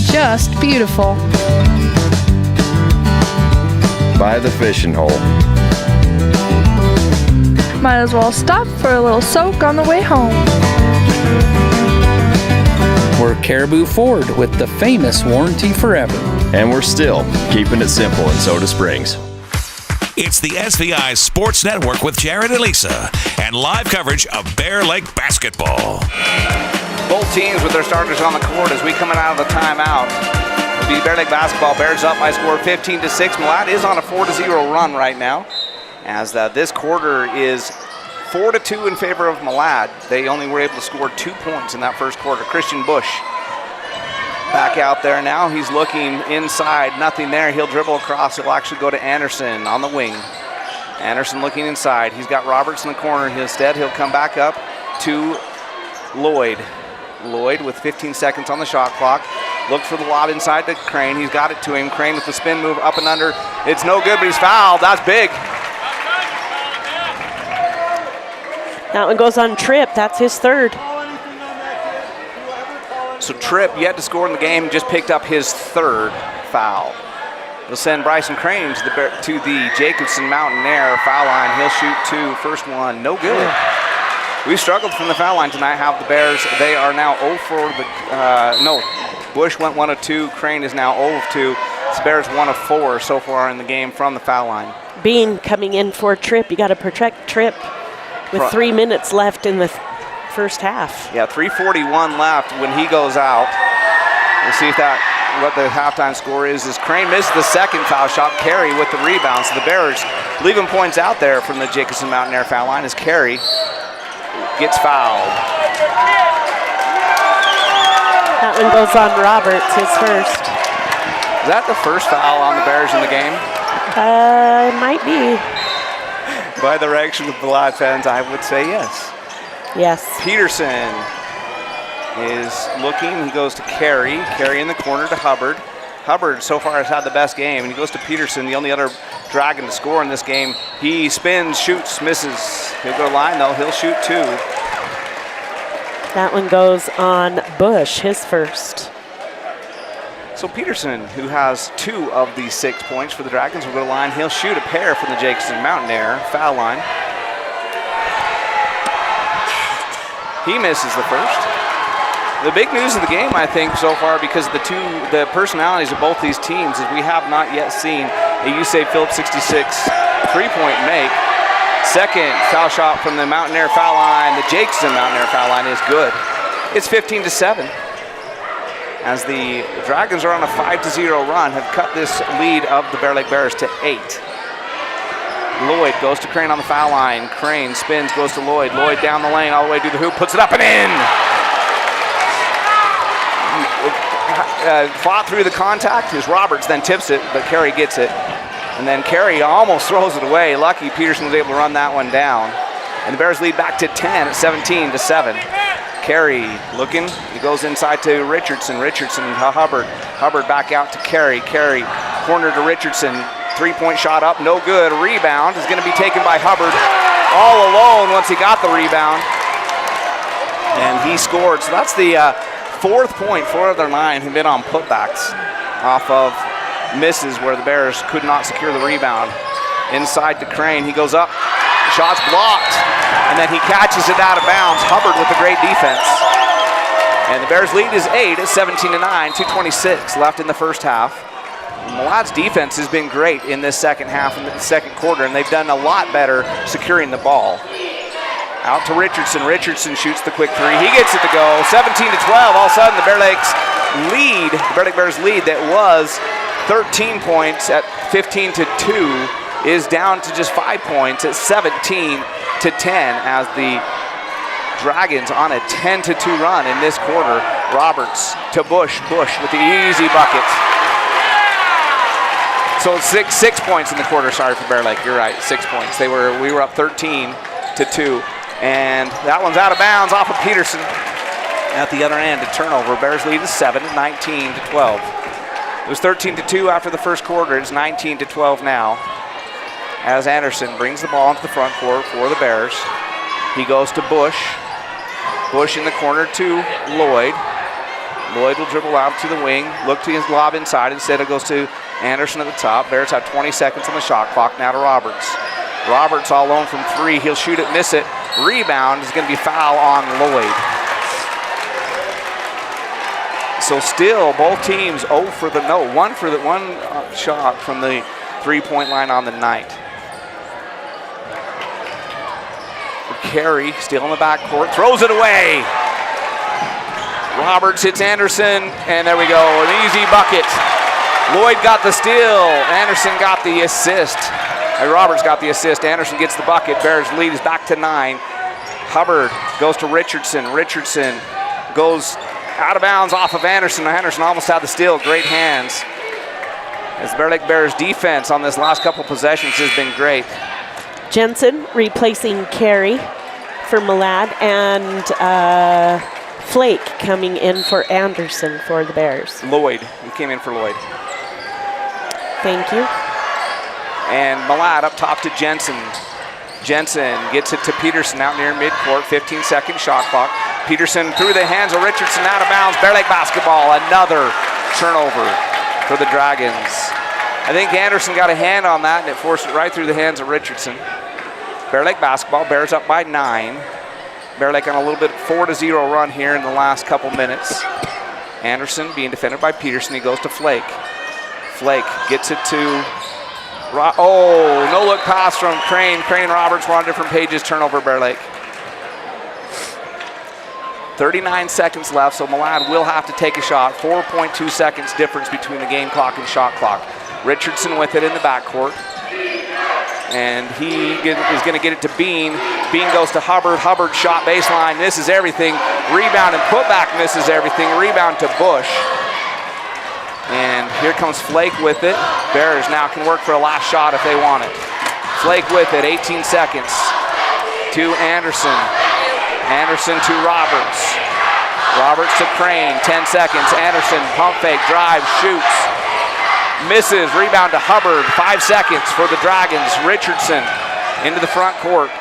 Just beautiful. By the fishing hole. Might as well stop for a little soak on the way home. We're Caribou Ford with the famous warranty forever. And we're still keeping it simple in Soda Springs. It's the SVI Sports Network with Jared and Lisa and live coverage of Bear Lake basketball. Both teams with their starters on the court as we coming out of the timeout. It'll be Bear Lake basketball. Bears up by score 15-6. Malad is on a 4-0 run right now, as this quarter is 4-2 in favor of Malad. They only were able to score 2 points in that first quarter. Christian Bush back out there now. He's looking inside. Nothing there. He'll dribble across. It'll actually go to Anderson on the wing. Anderson looking inside. He's got Roberts in the corner. Instead, he'll come back up to Lloyd. Lloyd with 15 seconds on the shot clock. Looks for the lob inside to Crane. He's got it to him. Crane with the spin move up and under. It's no good, but he's fouled. That's big. That one goes on Tripp. That's his third. So Tripp, yet to score in the game, just picked up his third foul. They'll send Bryson Crane to the Jacobson Mountaineer foul line. He'll shoot 2. First one, no good. We struggled from the foul line tonight. Have the Bears. They are now 0 for the. Bush went 1 of 2. Crane is now 0 of 2. The Bears 1 of 4 so far in the game from the foul line. Bean coming in for Tripp. You got to protect Tripp with 3 minutes left in the first half. Yeah, 3:41 left when he goes out. We'll see if what the halftime score is. Crane missed the second foul shot. Carey with the rebound. So the Bears leaving points out there from the Jacobson Mountaineer foul line as Carey gets fouled. That one goes on Roberts, his first. Is that the first foul on the Bears in the game? It might be. By the reaction of the Malad fans, I would say yes. Yes. Peterson is looking. He goes to Carey. Carey in the corner to Hubbard. Hubbard so far has had the best game, and he goes to Peterson, the only other Dragon to score in this game. He spins, shoots, misses. He'll go line though. He'll shoot 2. That one goes on Bush, his first. So Peterson, who has 2 of the 6 points for the Dragons, will go to the line. He'll shoot a pair from the Jacobson Mountaineer foul line. He misses the first. The big news of the game, I think, so far, because of the personalities of both these teams, is we have not yet seen a USAVE Phillips 66 3-point make. Second foul shot from the Mountaineer foul line. The Jacobson Mountaineer foul line is good. It's 15-7. As the Dragons are on a 5-0 run, have cut this lead of the Bear Lake Bears to 8. Lloyd goes to Crane on the foul line. Crane spins, goes to Lloyd. Lloyd down the lane, all the way to the hoop, puts it up and in. Fought through the contact as Roberts then tips it, but Carey gets it. And then Carey almost throws it away. Lucky Peterson was able to run that one down. And the Bears lead back to 10 at 17-7. Carey looking, he goes inside to Richardson. Richardson to Hubbard. Hubbard back out to Carey. Carey corner to Richardson. 3-point shot up, no good. Rebound is going to be taken by Hubbard all alone once he got the rebound. And he scored. So that's the 4th point. 4 of their 9 have been on putbacks off of misses where the Bears could not secure the rebound. Inside to Crane. He goes up. Shot's blocked. And then he catches it out of bounds. Hubbard with a great defense. And the Bears lead is 8 at 17-9. 2:26 left in the first half. Malad's defense has been great in this second half, in the second quarter, and they've done a lot better securing the ball. Out to Richardson. Richardson shoots the quick 3. He gets it to go. 17-12. All of a sudden, the Bear Lake Bears lead that was 13 points at 15-2 is down to just 5 points at 17-10 as the Dragons on a 10-2 run in this quarter. Roberts to Bush. Bush with the easy bucket. So it's 6 points in the quarter. Sorry for Bear Lake. You're right. 6 points. We were up 13-2, and that one's out of bounds off of Peterson. At the other end, a turnover. Bears lead is 7, 19-12. It was 13-2 after the first quarter. It's 19-12 now. As Anderson brings the ball into the front court for the Bears. He goes to Bush. Bush in the corner to Lloyd. Lloyd will dribble out to the wing, look to his lob inside. Instead, it goes to Anderson at the top. Bears have 20 seconds on the shot clock. Now to Roberts. Roberts all alone from 3. He'll shoot it, miss it. Rebound is going to be foul on Lloyd. So still, both teams 0 for the one shot from the 3-point line on the night. Carey still in the backcourt, throws it away. Roberts hits Anderson, and there we go, an easy bucket. Lloyd got the steal. Anderson got the assist. Roberts got the assist. Anderson gets the bucket. Bears lead is back to 9. Hubbard goes to Richardson. Richardson goes out of bounds off of Anderson. Anderson almost had the steal. Great hands. As the Bear Lake Bears defense on this last couple possessions has been great. Jensen replacing Carey for Malad, and Flake coming in for Anderson for the Bears. Lloyd, he came in for Lloyd. Thank you. And Malad up top to Jensen. Jensen gets it to Peterson out near midcourt, 15-second shot clock. Peterson through the hands of Richardson, out of bounds. Bear Lake basketball, another turnover for the Dragons. I think Anderson got a hand on that, and it forced it right through the hands of Richardson. Bear Lake basketball, Bears up by 9. Bear Lake on a little bit 4-0 run here in the last couple minutes. Anderson being defended by Peterson. He goes to Flake. Flake gets it to no-look pass from Crane. Crane and Roberts were on different pages. Turnover, Bear Lake. 39 seconds left, so Malad will have to take a shot. 4.2 seconds difference between the game clock and shot clock. Richardson with it in the backcourt. And he is going to get it to Bean. Bean goes to Hubbard. Hubbard shot baseline, misses everything. Rebound and putback misses everything. Rebound to Bush. And here comes Flake with it. Bears now can work for a last shot if they want it. Flake with it, 18 seconds. To Anderson. Anderson to Roberts. Roberts to Crane, 10 seconds. Anderson, pump fake, drive, shoots. Misses, rebound to Hubbard, 5 seconds for the Dragons. Richardson into the front court.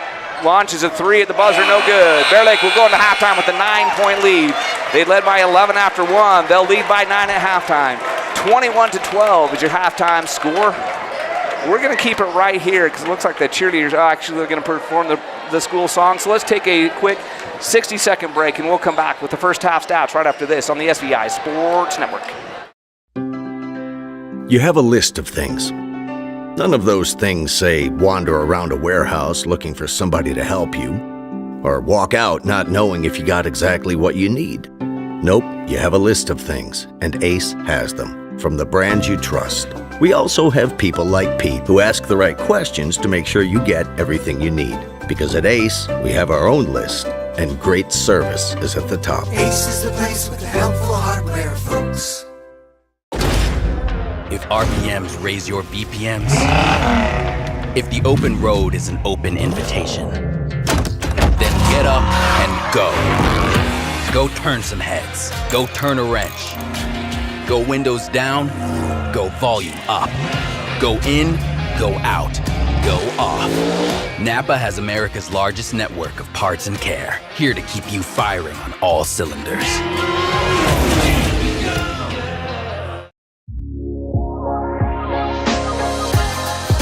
Launches a 3 at the buzzer, no good. Bear Lake will go into halftime with a 9-point lead. They led by 11 after 1. They'll lead by 9 at halftime. 21-12 is your halftime score. We're going to keep it right here because it looks like the cheerleaders are actually going to perform the school song. So let's take a quick 60-second break, and we'll come back with the first half stats right after this on the SVI Sports Network. You have a list of things. None of those things say wander around a warehouse looking for somebody to help you, or walk out not knowing if you got exactly what you need. Nope, you have a list of things, and Ace has them, from the brands you trust. We also have people like Pete who ask the right questions to make sure you get everything you need. Because at Ace, we have our own list, and great service is at the top. Ace is the place with the helpful hardware, folks. If RPMs raise your BPMs, if the open road is an open invitation, then get up and go. Go turn some heads. Go turn a wrench. Go windows down. Go volume up. Go in. Go out. Go off. Napa has America's largest network of parts and care, here to keep you firing on all cylinders.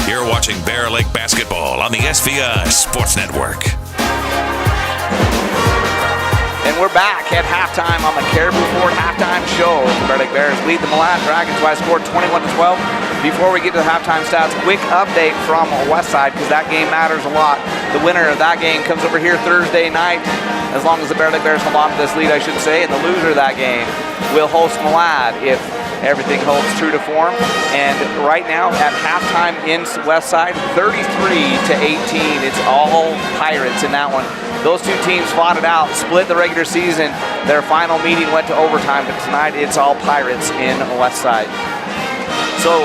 You're watching Bear Lake Basketball on the SVI Sports Network. And we're back at halftime on the Caribou Ford halftime show. The Bear Lake Bears lead the Milan Dragons by a score 21-12. Before we get to the halftime stats, quick update from Westside because that game matters a lot. The winner of that game comes over here Thursday night, as long as the Bear Lake Bears hold on to this lead, I should say, and the loser of that game will host Milan if everything holds true to form. And right now at halftime in Westside, 33-18. It's all Pirates in that one. Those two teams fought it out, split the regular season. Their final meeting went to overtime, but tonight it's all Pirates in Westside. So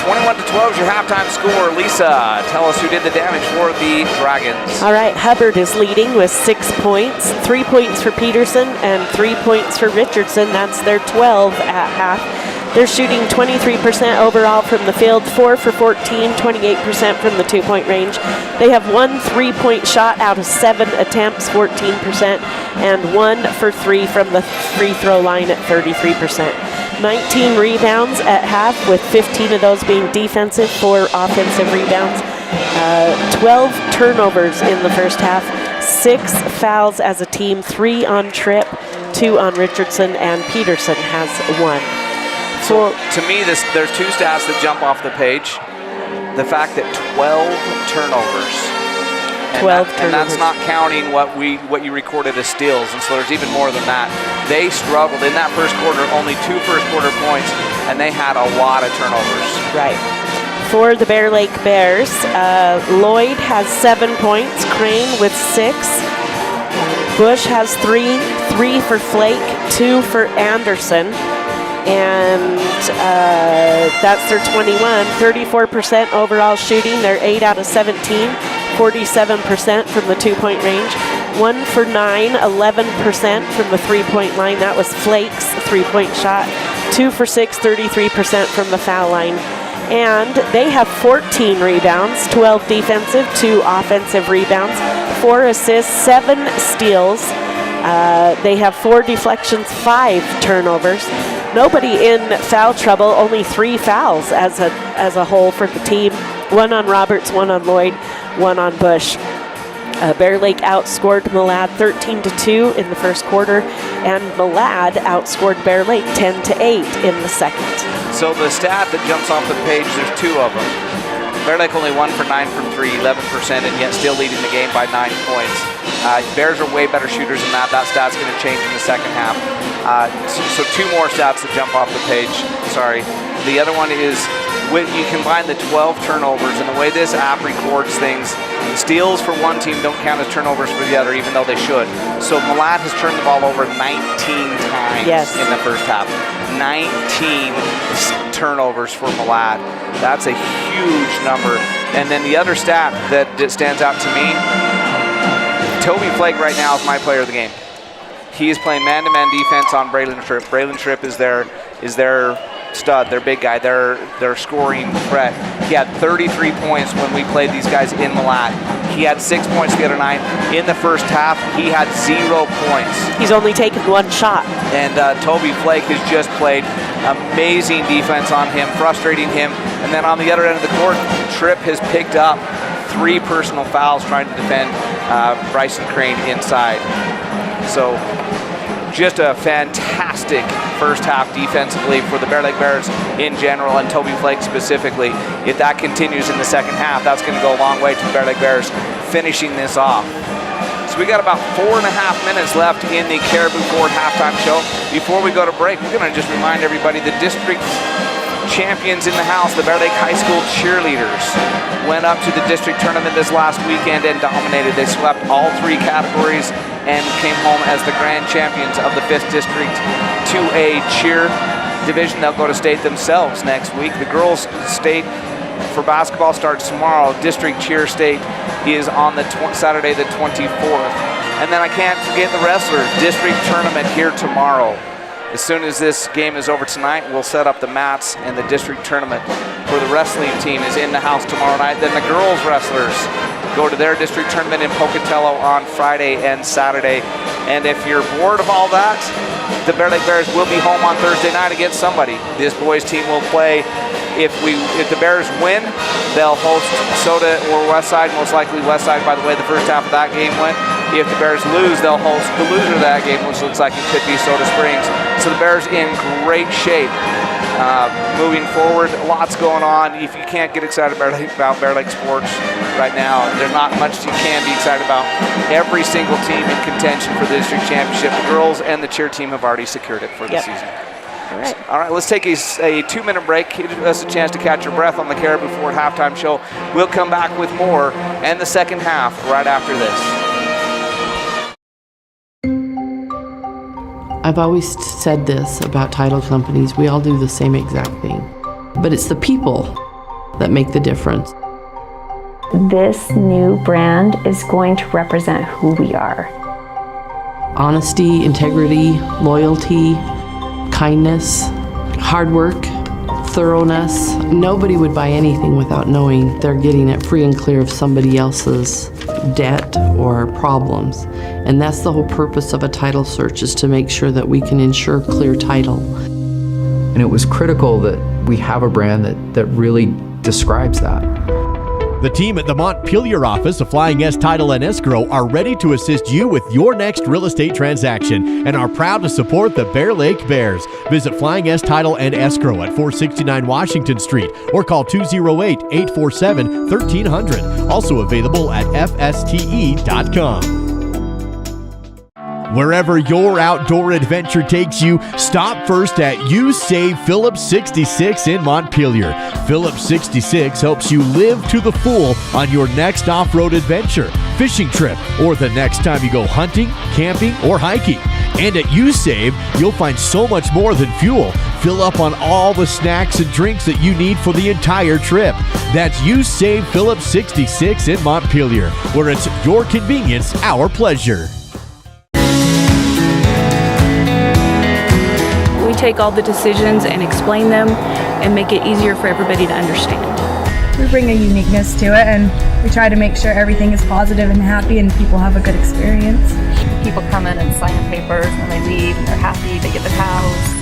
21-12 is your halftime score. Lisa, tell us who did the damage for the Dragons. All right, Hubbard is leading with 6 points, 3 points for Peterson and 3 points for Richardson. That's their 12 at half. They're shooting 23% overall from the field, 4 for 14, 28% from the 2-point range. They have 1 3-point shot out of 7 attempts, 14%, and 1 for 3 from the free throw line at 33%. 19 rebounds at half, with 15 of those being defensive, 4 offensive rebounds. 12 turnovers in the first half, 6 fouls as a team, 3 on Tripp, 2 on Richardson, and Peterson has 1. So to me, there's 2 stats that jump off the page. The fact that 12 turnovers. And that's not counting what you recorded as steals, and so there's even more than that. They struggled in that first quarter, only 2 first quarter points, and they had a lot of turnovers. Right. For the Bear Lake Bears, Lloyd has 7 points, Crane with 6. Bush has 3 for Flake, 2 for Anderson. And that's their 21. 34% overall shooting. They're 8 out of 17. 47% from the 2-point range. 1 for 9, 11% from the 3-point line. That was Flake's 3-point shot. 2 for 6, 33% from the foul line. And they have 14 rebounds, 12 defensive, 2 offensive rebounds, 4 assists, 7 steals. They have 4 deflections, 5 turnovers. Nobody in foul trouble, only 3 fouls as a whole for the team. 1 on Roberts, 1 on Lloyd, 1 on Bush. Bear Lake outscored Malad 13-2 in the first quarter, and Malad outscored Bear Lake 10-8 in the second. So the stat that jumps off the page, there's 2 of them. Bear Lake only 1 for 9 from 3, 11%, and yet still leading the game by 9 points. Bears are way better shooters than that. That stat's going to change in the second half. So 2 more stats that jump off the page. Sorry. The other one is when you combine the 12 turnovers and the way this app records things, steals for one team don't count as turnovers for the other, even though they should. So Malad has turned the ball over 19 times in the first half. 19 turnovers for Malad. That's a huge number. And then the other stat that stands out to me, Toby Flake right now is my player of the game. He is playing man-to-man defense on Braylon Tripp. Braylon Tripp is their stud, their big guy, their scoring threat. He had 33 points when we played these guys in Malad. He had 6 points the other night. In the first half, he had 0 points. He's only taken one shot. And Toby Flake has just played amazing defense on him, frustrating him. And then on the other end of the court, Tripp has picked up 3 personal fouls trying to defend Bryson Crane inside. So just a fantastic first half defensively for the Bear Lake Bears in general and Toby Flake specifically. If that continues in the second half, that's going to go a long way to the Bear Lake Bears finishing this off. So we got about 4.5 minutes left in the Caribou Ford halftime show. Before we go to break, we're going to just remind everybody the district champions in the house, the Bear Lake High School cheerleaders, went up to the district tournament this last weekend and dominated. They swept all 3 categories and came home as the grand champions of the 5th District 2A cheer division. They'll go to state themselves next week. The girls' state for basketball starts tomorrow. District cheer state is on the Saturday the 24th. And then I can't forget the wrestlers. District tournament here tomorrow. As soon as this game is over tonight, we'll set up the mats, and the district tournament for the wrestling team is in the house tomorrow night. Then the girls wrestlers go to their district tournament in Pocatello on Friday and Saturday. And if you're bored of all that, the Bear Lake Bears will be home on Thursday night against somebody. This boys team will play. If the Bears win, they'll host Soda or Westside, most likely Westside, by the way the first half of that game went. If the Bears lose, they'll host the loser of that game, which looks like it could be Soda Springs. So the Bears in great shape. Moving forward, lots going on. If you can't get excited about Bear Lake sports right now, there's not much you can be excited about. Every single team in contention for the district championship. The girls and the cheer team have already secured it for the season. All right, let's take a 2-minute break. Give us a chance to catch your breath on the Caribou Ford halftime show. We'll come back with more and the second half right after this. I've always said this about title companies. We all do the same exact thing. But it's the people that make the difference. This new brand is going to represent who we are. Honesty, integrity, loyalty, kindness, hard work, thoroughness. Nobody would buy anything without knowing they're getting it free and clear of somebody else's debt or problems. And that's the whole purpose of a title search, is to make sure that we can ensure clear title. And it was critical that we have a brand that really describes that. The team at the Montpelier office of Flying S Title and Escrow are ready to assist you with your next real estate transaction and are proud to support the Bear Lake Bears. Visit Flying S Title and Escrow at 469 Washington Street or call 208-847-1300. Also available at fste.com. Wherever your outdoor adventure takes you, stop first at You Save Phillips 66 in Montpelier. Phillips 66 helps you live to the full on your next off-road adventure, fishing trip, or the next time you go hunting, camping, or hiking. And at You Save, you'll find so much more than fuel. Fill up on all the snacks and drinks that you need for the entire trip. That's You Save Phillips 66 in Montpelier, where it's your convenience, our pleasure. We take all the decisions and explain them and make it easier for everybody to understand. We bring a uniqueness to it, and we try to make sure everything is positive and happy and people have a good experience. People come in and sign the papers and they leave and they're happy, they get the house.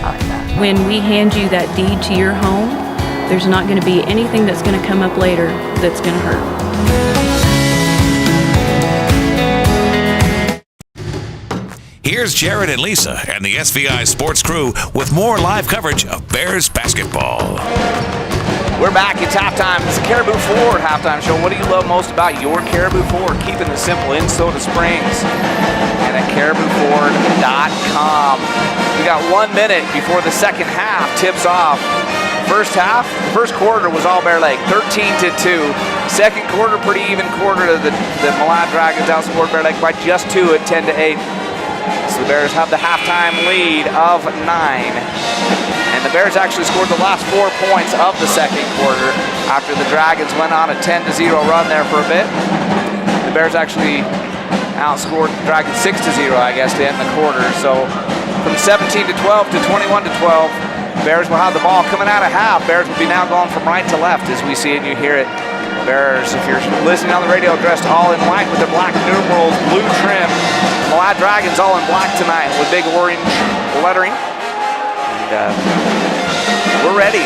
I like that. When we hand you that deed to your home, there's not going to be anything that's going to come up later that's going to hurt. Here's Jared and Lisa and the SVI Sports crew with more live coverage of Bears basketball. We're back. It's halftime. It's the Caribou Ford halftime show. What do you love most about your Caribou Ford? Keeping it simple in Soda Springs and at CaribouFord.com. We got 1 minute before the second half tips off. First quarter was all Bear Lake, 13-2. Second quarter, pretty even quarter. The Malad Dragons outscored Bear Lake by just 2 at 10-8. So the Bears have the halftime lead of 9. And the Bears actually scored the last 4 points of the second quarter after the Dragons went on a 10-0 run there for a bit. The Bears actually outscored the Dragons 6-0, I guess, to end the quarter. So from 17-12 to 21-12, Bears will have the ball coming out of half. Bears will be now going from right to left as we see it and you hear it. Bears, if you're listening on the radio, dressed all in white with their black numerals, blue trim. Malad Dragons all in black tonight with big orange lettering. And we're ready.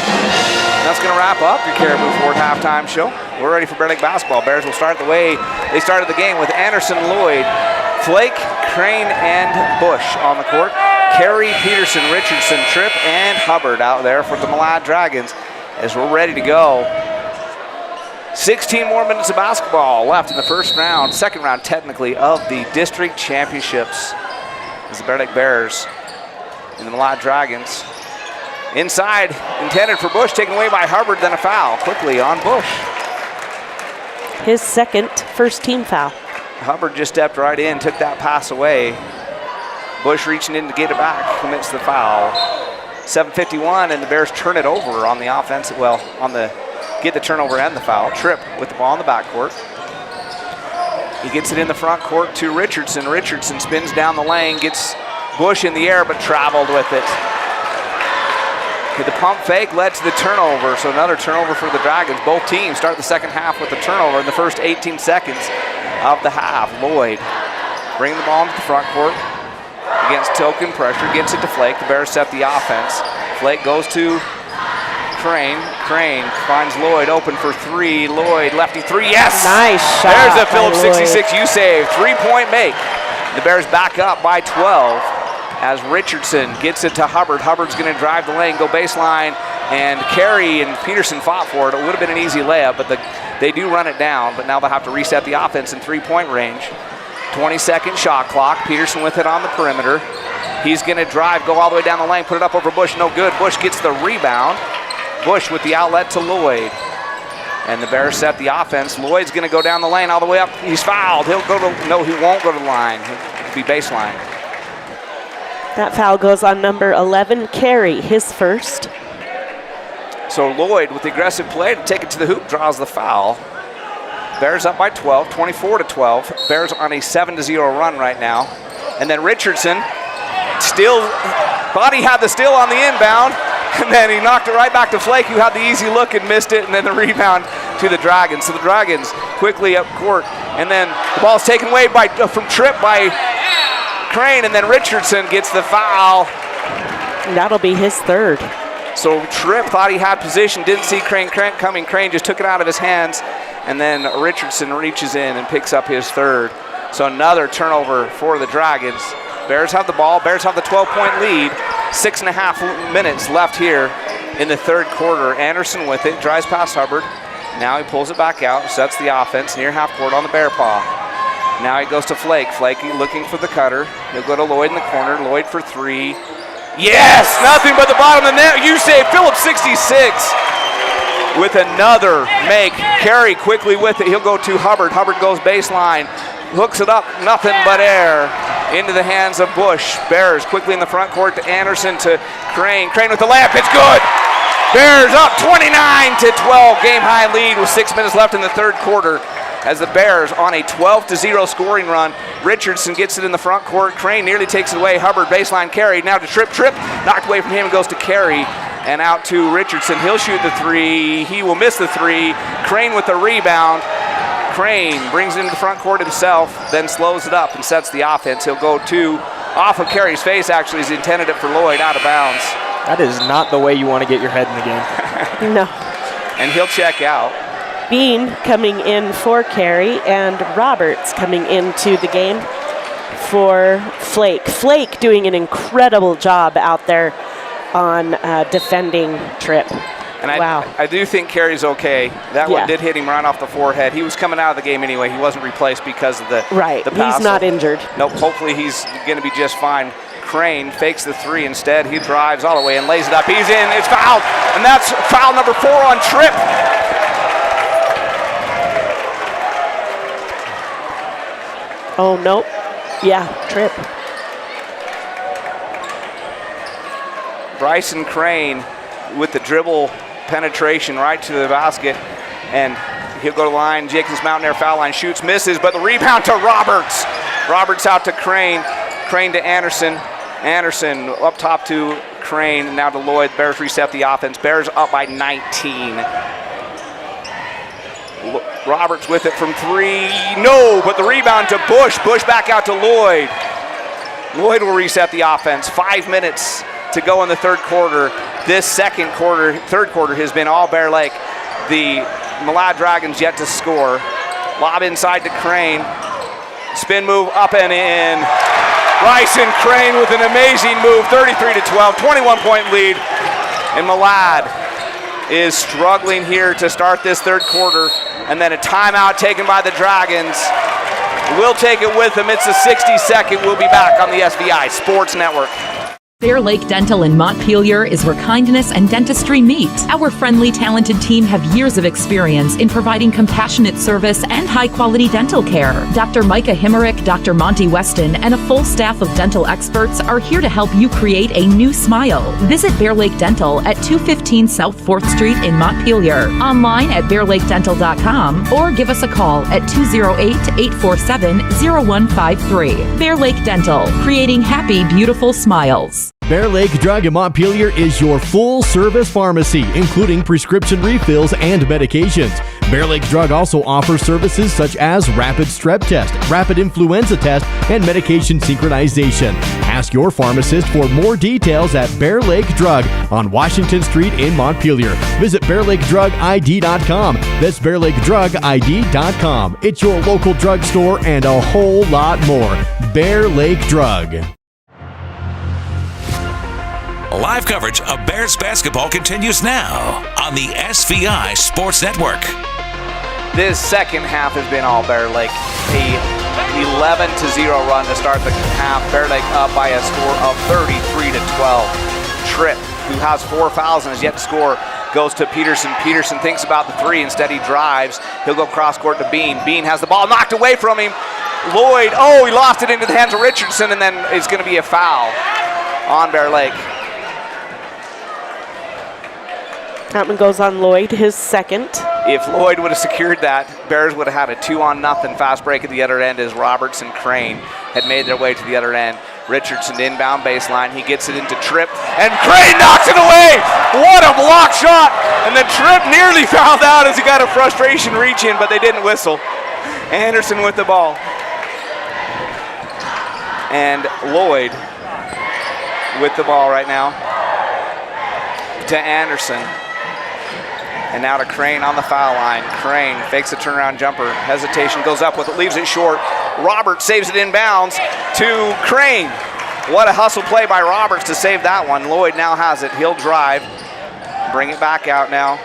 That's going to wrap up your Caribou Ford halftime show. We're ready for Bear Lake basketball. Bears will start the way they started the game with Anderson, Lloyd, Flake, Crane, and Bush on the court. Carey, Peterson, Richardson, Tripp, and Hubbard out there for the Malad Dragons as we're ready to go. 16 more minutes of basketball left in the first round, second round technically, of the district championships. As the Bear Lake Bears and the Malad Dragons. Inside, intended for Bush, taken away by Hubbard, then a foul quickly on Bush. His second first team foul. Hubbard just stepped right in, took that pass away. Bush reaching in to get it back, commits the foul. 7:51, and the Bears turn it over on the offense. Well, on the get the turnover and the foul. Tripp with the ball in the backcourt. He gets it in the front court to Richardson. Richardson spins down the lane, gets Bush in the air, but traveled with it. The pump fake led to the turnover, so another turnover for the Dragons. Both teams start the second half with a turnover in the first 18 seconds of the half. Lloyd bringing the ball into the front court against token pressure, gets it to Flake. The Bears set the offense. Flake goes to Crane. Crane finds Lloyd open for three. Lloyd, lefty three, yes! Nice shot. There's a Phillips 66 U save, 3-point make. The Bears back up by 12 as Richardson gets it to Hubbard. Hubbard's gonna drive the lane, go baseline, and Carey and Peterson fought for it. It would have been an easy layup, but they do run it down, but now they'll have to reset the offense in 3-point range. 20-second shot clock. Peterson with it on the perimeter. He's gonna drive, go all the way down the lane, put it up over Bush, no good. Bush gets the rebound. Bush with the outlet to Lloyd. And the Bears set the offense. Lloyd's gonna go down the lane all the way up. He's fouled. He'll go to, no, he won't go to the line. He'll be baseline. That foul goes on number 11, Carey, his first. So Lloyd with the aggressive play to take it to the hoop, draws the foul. Bears up by 12, 24-12. Bears on a 7-0 run right now. And then Richardson still thought he had the steal on the inbound, and then he knocked it right back to Flake, who had the easy look and missed it, and then the rebound to the Dragons. So the Dragons quickly up court, and then the ball's taken away from Tripp by Crane, and then Richardson gets the foul. And that'll be his third. So Tripp thought he had position, didn't see Crane coming. Crane just took it out of his hands, and then Richardson reaches in and picks up his third. So another turnover for the Dragons. Bears have the ball. Bears have the 12-point lead. 6.5 minutes left here in the third quarter. Anderson with it, drives past Hubbard. Now he pulls it back out, sets the offense near half court on the Bear paw. Now he goes to Flake. Flake looking for the cutter. He'll go to Lloyd in the corner. Lloyd for three. Yes! Nothing but the bottom of the net. You say Phillips 66 with another make. Carey quickly with it. He'll go to Hubbard. Hubbard goes baseline. Hooks it up. Nothing but air. Into the hands of Bush. Bears quickly in the front court to Anderson to Crane. Crane with the layup. It's good. Bears up 29-12. Game high lead with 6 minutes left in the third quarter. As the Bears on a 12-0 scoring run. Richardson gets it in the front court. Crane nearly takes it away. Hubbard baseline carry. Now to Tripp. Tripp knocked away from him and goes to Carey. And out to Richardson. He'll shoot the three. He will miss the three. Crane with the rebound. Crane brings it into the front court himself, then slows it up and sets the offense. He'll go off of Carey's face, actually. He's intended it for Lloyd, out of bounds. That is not the way you want to get your head in the game. No. And he'll check out. Bean coming in for Carey, and Roberts coming into the game for Flake. Flake doing an incredible job out there on defending Tripp. And wow. I do think Carey's okay. That one did hit him right off the forehead. He was coming out of the game anyway. He wasn't replaced because of the pass. He's not injured. Nope, hopefully he's going to be just fine. Crane fakes the three instead. He drives all the way and lays it up. He's in. It's fouled. And that's foul number 4 on Tripp. Oh, nope. Yeah, Tripp. Bryson Crane with the dribble penetration right to the basket, and he'll go to the line. Jacobs Mountain Air foul line, shoots, misses, but the rebound to Roberts. Roberts out to Crane. Crane to Anderson. Anderson up top to Crane, now to Lloyd. Bears reset the offense. Bears up by 19. Roberts with it from 3. No, but the rebound to Bush. Bush back out to Lloyd. Lloyd will reset the offense. 5 minutes to go in the third quarter. This third quarter has been all Bear Lake. The Malad Dragons yet to score. Lob inside to Crane. Spin move up and in. Bryson Crane with an amazing move, 33-12, 21-point lead. And Malad is struggling here to start this third quarter. And then a timeout taken by the Dragons. We'll take it with them. It's a 60-second. We'll be back on the SVI Sports Network. Bear Lake Dental in Montpelier is where kindness and dentistry meet. Our friendly, talented team have years of experience in providing compassionate service and high-quality dental care. Dr. Micah Himmerick, Dr. Monty Weston, and a full staff of dental experts are here to help you create a new smile. Visit Bear Lake Dental at 215 South 4th Street in Montpelier. Online at bearlakeddental.com or give us a call at 208-847-0153. Bear Lake Dental, creating happy, beautiful smiles. Bear Lake Drug in Montpelier is your full-service pharmacy, including prescription refills and medications. Bear Lake Drug also offers services such as rapid strep test, rapid influenza test, and medication synchronization. Ask your pharmacist for more details at Bear Lake Drug on Washington Street in Montpelier. Visit BearLakeDrugID.com. That's BearLakeDrugID.com. It's your local drugstore and a whole lot more. Bear Lake Drug. Live coverage of Bears basketball continues now on the SVI Sports Network. This second half has been all Bear Lake. A 11-0 run to start the half. Bear Lake up by a score of 33-12. Tripp, who has 4 fouls and has yet to score, goes to Peterson. Peterson thinks about the 3. Instead, he drives. He'll go cross court to Bean. Bean has the ball knocked away from him. Lloyd, he lost it into the hands of Richardson, and then it's going to be a foul on Bear Lake. That one goes on Lloyd, his second. If Lloyd would have secured that, Bears would have had a 2-0 fast break at the other end as Roberts and Crane had made their way to the other end. Richardson inbound baseline. He gets it into Tripp, and Crane knocks it away. What a block shot. And then Tripp nearly fouled out as he got a frustration reach in, but they didn't whistle. Anderson with the ball. And Lloyd with the ball right now to Anderson. And now to Crane on the foul line. Crane fakes a turnaround jumper. Hesitation, goes up with it, leaves it short. Roberts saves it inbounds to Crane. What a hustle play by Roberts to save that one. Lloyd now has it. He'll drive. Bring it back out now.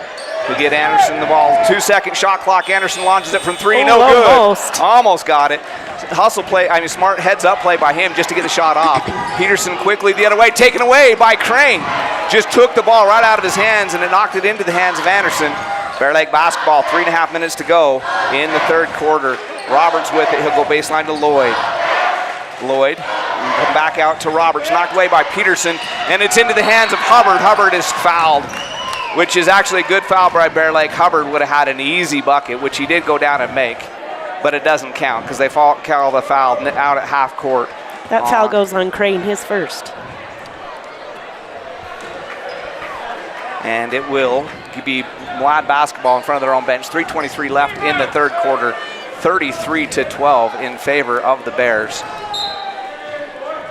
We get Anderson the ball. 2-second shot clock. Anderson launches it from 3. No good. Almost got it. Hustle play, smart heads-up play by him just to get the shot off. Peterson quickly the other way, taken away by Crane. Just took the ball right out of his hands and it knocked it into the hands of Anderson. Bear Lake basketball, 3.5 minutes to go in the third quarter. Roberts with it, he'll go baseline to Lloyd. Lloyd, come back out to Roberts, knocked away by Peterson, and it's into the hands of Hubbard. Hubbard is fouled, which is actually a good foul by Bear Lake. Hubbard would have had an easy bucket, which he did go down and make, but it doesn't count because they call the foul out at half court. That foul goes on Crane, his first. And it will be Malad basketball in front of their own bench. 3:23 left in the third quarter. 33-12 in favor of the Bears.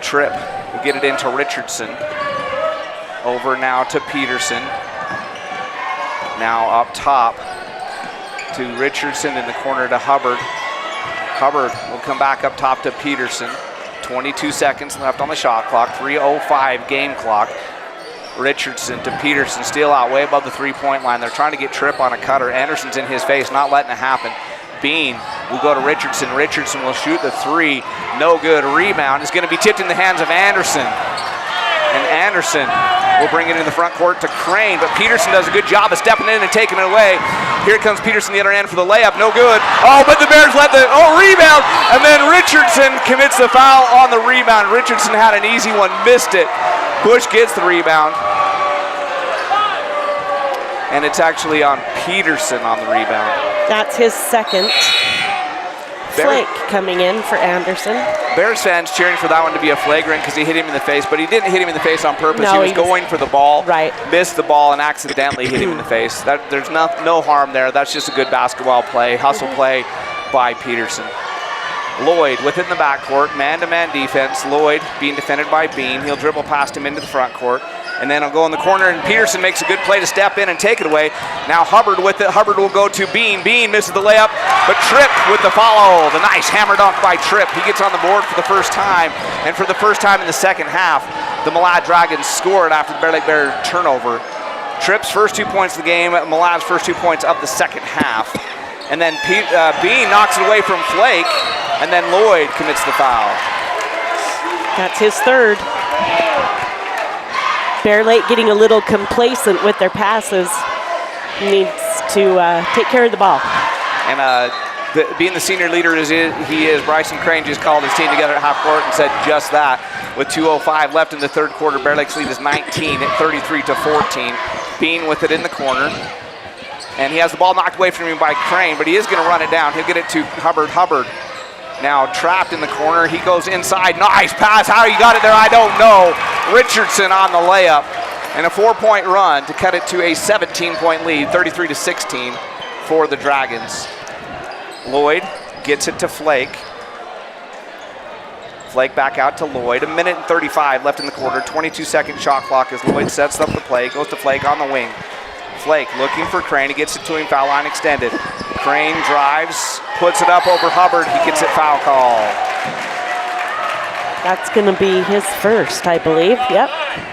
Tripp will get it into Richardson. Over now to Peterson. Now up top to Richardson in the corner to Hubbard. Hubbard will come back up top to Peterson. 22 seconds left on the shot clock. 3:05 game clock. Richardson to Peterson, steal out way above the three-point line. They're trying to get Tripp on a cutter. Anderson's in his face, not letting it happen. Bean will go to Richardson. Richardson will shoot the 3. No good. Rebound is going to be tipped in the hands of Anderson. And Anderson will bring it in the front court to Crane, but Peterson does a good job of stepping in and taking it away. Here comes Peterson the other end for the layup. No good. But the Bears let the rebound, and then Richardson commits the foul on the rebound. Richardson had an easy one, missed it. Bush gets the rebound. And it's actually on Peterson on the rebound. That's his second. Flake coming in for Anderson. Bears fans cheering for that one to be a flagrant because he hit him in the face, but he didn't hit him in the face on purpose. No, he was going for the ball, missed the ball, and accidentally hit him in the face. There's no harm there. That's just a good basketball play, hustle play by Peterson. Lloyd within the backcourt, man-to-man defense. Lloyd being defended by Bean. He'll dribble past him into the front court. And then he'll go in the corner, and Peterson makes a good play to step in and take it away. Now Hubbard with it. Hubbard will go to Bean. Bean misses the layup, but Tripp with the follow. The nice hammer dunk by Tripp. He gets on the board for the first time. And for the first time in the second half, the Malad Dragons scored after the Bear Lake Bear turnover. Tripp's first 2 points of the game, Malad's first 2 points of the second half. And then Bean knocks it away from Flake, and then Lloyd commits the foul. That's his third. Bear Lake getting a little complacent with their passes. Needs to take care of the ball. And being the senior leader as he is, Bryson Crane just called his team together at half court and said just that. With 2:05 left in the third quarter, Bear Lake's lead is 19 at 33-14. Bean with it in the corner. And he has the ball knocked away from him by Crane, but he is going to run it down. He'll get it to Hubbard. Hubbard now trapped in the corner. He goes inside. Nice pass. How he got it there, I don't know. Richardson on the layup. And a 4-point run to cut it to a 17-point lead, 33-16 for the Dragons. Lloyd gets it to Flake. Flake back out to Lloyd. 1:35 left in the quarter. 22-second shot clock as Lloyd sets up the play. Goes to Flake on the wing. Flake looking for Crane. He gets it to him, foul line extended. Crane drives, puts it up over Hubbard. He gets it foul call. That's going to be his first, I believe. Yep.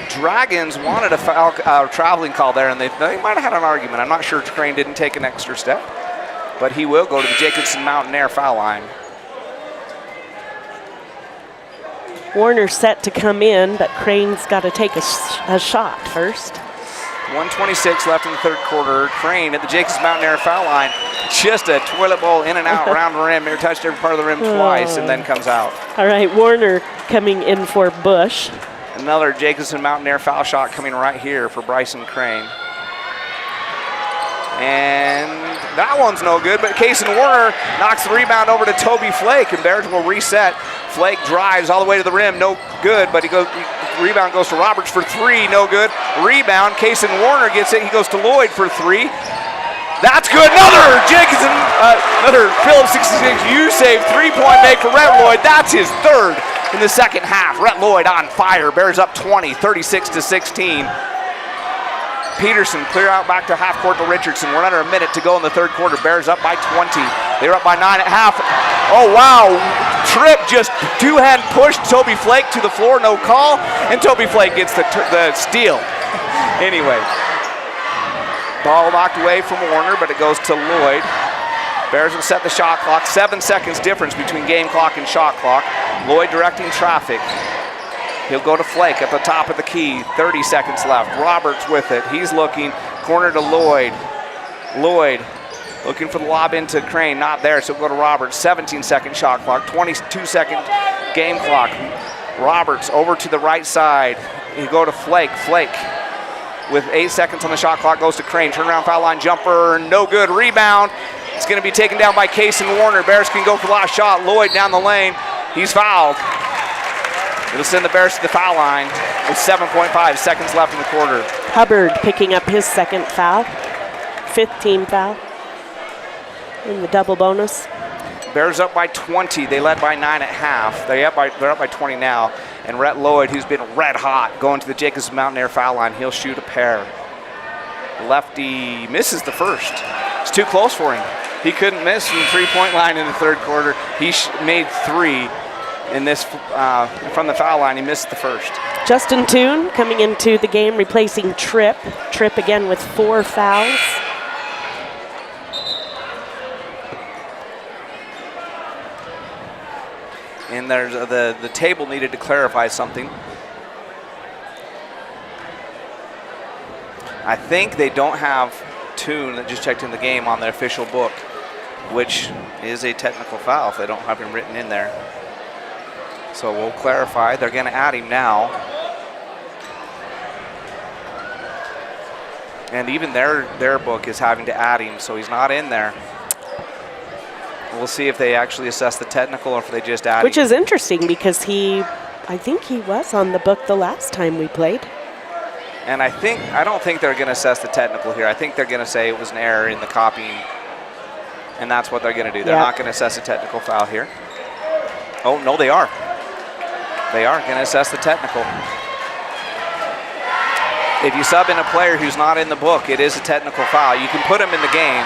Dragons wanted a foul traveling call there, and they might have had an argument. I'm not sure Crane didn't take an extra step, but he will go to the Jacobson Mountain Air foul line. Warner's set to come in, but Crane's got to take a shot first. 1:26 left in the third quarter. Crane at the Jacobson Mountain Air foul line. Just a toilet bowl in and out around the rim. He touched every part of the rim twice and then comes out. All right, Warner coming in for Bush. Another Jacobson Mountain Air foul shot coming right here for Bryson Crane. And that one's no good, but Kaysen Warner knocks the rebound over to Toby Flake, and Bears will reset. Flake drives all the way to the rim, no good, but rebound goes to Roberts for three, no good. Rebound, Kaysen Warner gets it, he goes to Lloyd for three. That's good, another Jacobson, another Phillips 66 U-save, three-point make for Rhett Lloyd. That's his third in the second half. Rhett Lloyd on fire, Bears up 20, 36-16. Peterson clear out back to half court to Richardson. We're under a minute to go in the third quarter. Bears up by 20. They're up by 9 at half. Oh, wow. Tripp just two-hand pushed Toby Flake to the floor. No call. And Toby Flake gets the steal. Anyway. Ball knocked away from Warner, but it goes to Lloyd. Bears will set the shot clock. 7 seconds difference between game clock and shot clock. Lloyd directing traffic. He'll go to Flake at the top of the key. 30 seconds left. Roberts with it. He's looking. Corner to Lloyd. Lloyd looking for the lob into Crane. Not there, so go to Roberts. 17-second shot clock. 22-second game clock. Roberts over to the right side. You go to Flake. Flake with 8 seconds on the shot clock goes to Crane. Turnaround foul line jumper. No good. Rebound. It's going to be taken down by Kaysen Warner. Bears can go for the last shot. Lloyd down the lane. He's fouled. It'll send the Bears to the foul line with 7.5 seconds left in the quarter. Hubbard picking up his second foul. 5th team foul in the double bonus. Bears up by 20. They led by 9 at half. They're up by 20 now. And Rhett Lloyd, who's been red hot, going to the Jacobson Mountain Air foul line. He'll shoot a pair. Lefty misses the first. It's too close for him. He couldn't miss from the three-point line in the third quarter. He made three. In this, from the foul line, he missed the first. Justin Toon coming into the game, replacing Tripp. Tripp again with 4 fouls. And there's the table needed to clarify something. I think they don't have Toon that just checked in the game on their official book, which is a technical foul if they don't have him written in there. So we'll clarify. They're going to add him now. And even their book is having to add him, so he's not in there. we'll see if they actually assess the technical or if they just add. Which is interesting because I think he was on the book the last time we played. And I don't think they're going to assess the technical here. I think they're going to say it was an error in the copying, and that's what they're going to do. They're not going to assess a technical foul here. Oh, no, they are. They are going to assess the technical. If you sub in a player who's not in the book, it is a technical foul. You can put him in the game.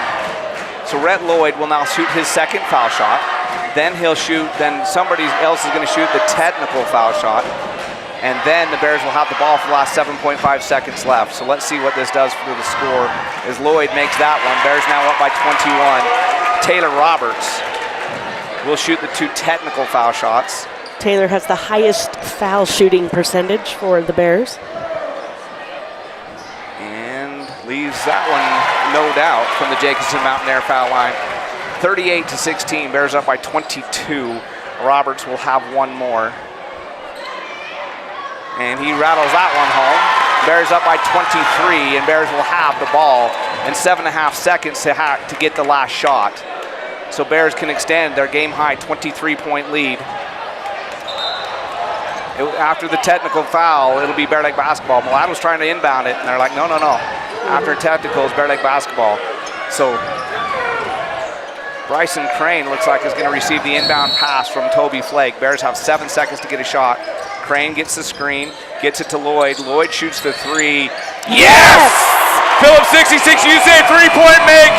So Rhett Lloyd will now shoot his second foul shot. Then somebody else is going to shoot the technical foul shot. And then the Bears will have the ball for the last 7.5 seconds left. So let's see what this does for the score as Lloyd makes that one. Bears now up by 21. Taylor Roberts will shoot the 2 technical foul shots. Taylor has the highest foul shooting percentage for the Bears. And leaves that one, no doubt, from the Jacobson Mountain Air foul line. 38-16, Bears up by 22. Roberts will have one more. And he rattles that one home. Bears up by 23, and Bears will have the ball in 7.5 seconds to get the last shot. So Bears can extend their game-high 23-point lead. After the technical foul, it'll be Bear Lake basketball. Malad was trying to inbound it, and they're like, no. After technical, it's Bear Lake basketball. So Bryson Crane looks like is going to receive the inbound pass from Toby Flake. Bears have 7 seconds to get a shot. Crane gets the screen, gets it to Lloyd. Lloyd shoots the 3. Yes! Phillips 66, you say 3-point make.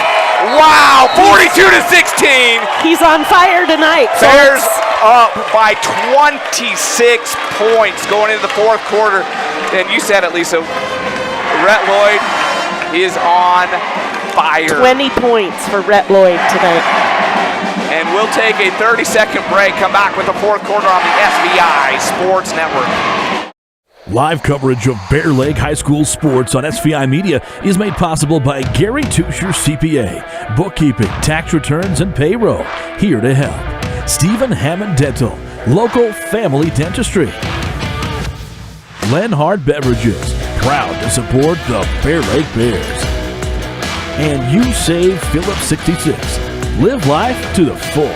Wow, 42-16. He's on fire tonight. Bears up by 26 points going into the fourth quarter. And you said it, Lisa. Rhett Lloyd is on fire. 20 points for Rhett Lloyd tonight. And we'll take a 30-second break, come back with the fourth quarter on the SVI Sports Network. Live coverage of Bear Lake High School sports on SVI Media is made possible by Gary Tusher CPA, bookkeeping, tax returns, and payroll. Here to help, Stephen Hammond Dental, local family dentistry. Lenhard Beverages, proud to support the Bear Lake Bears. And You Save Phillips 66. Live life to the full.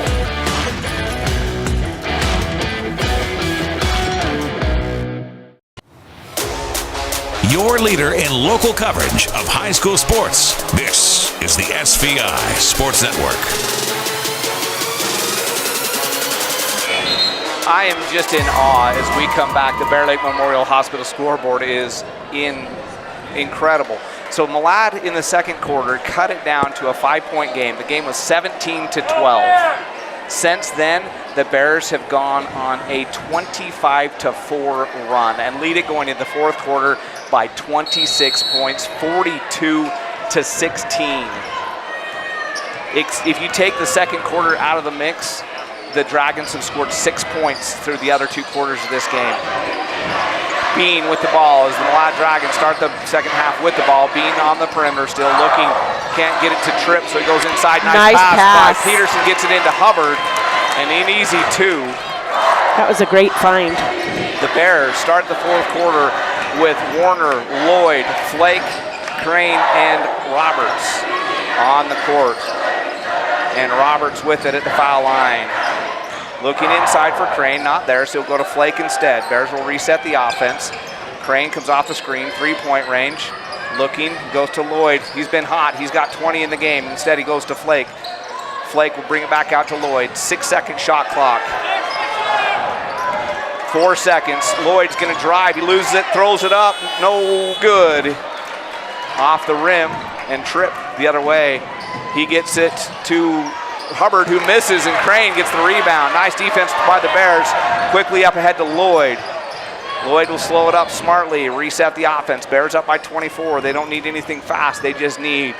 Your leader in local coverage of high school sports. This is the SVI Sports Network. I am just in awe as we come back. The Bear Lake Memorial Hospital scoreboard is incredible. So Malad in the second quarter cut it down to a 5-point game. The game was 17-12. Since then, the Bears have gone on a 25-4 run and lead it going into the fourth quarter by 26 points, 42-16. If you take the second quarter out of the mix, the Dragons have scored 6 points through the other 2 quarters of this game. Bean with the ball as the Malad Dragons start the second half with the ball. Bean on the perimeter still looking, can't get it to Tripp, so he goes inside. Nice pass. Peterson gets it into Hubbard, and an easy 2. That was a great find. The Bears start the fourth quarter with Warner, Lloyd, Flake, Crane, and Roberts on the court. And Roberts with it at the foul line. Looking inside for Crane, not there, so he'll go to Flake instead. Bears will reset the offense. Crane comes off the screen, 3-point range. Looking, goes to Lloyd. He's been hot. He's got 20 in the game. Instead, he goes to Flake. Flake will bring it back out to Lloyd. 6-second shot clock. 4 seconds. Lloyd's going to drive. He loses it, throws it up. No good. Off the rim, and Tripp the other way. He gets it to Hubbard, who misses, and Crane gets the rebound. Nice defense by the Bears. Quickly up ahead to Lloyd. Lloyd will slow it up smartly, reset the offense. Bears up by 24. They don't need anything fast. They just need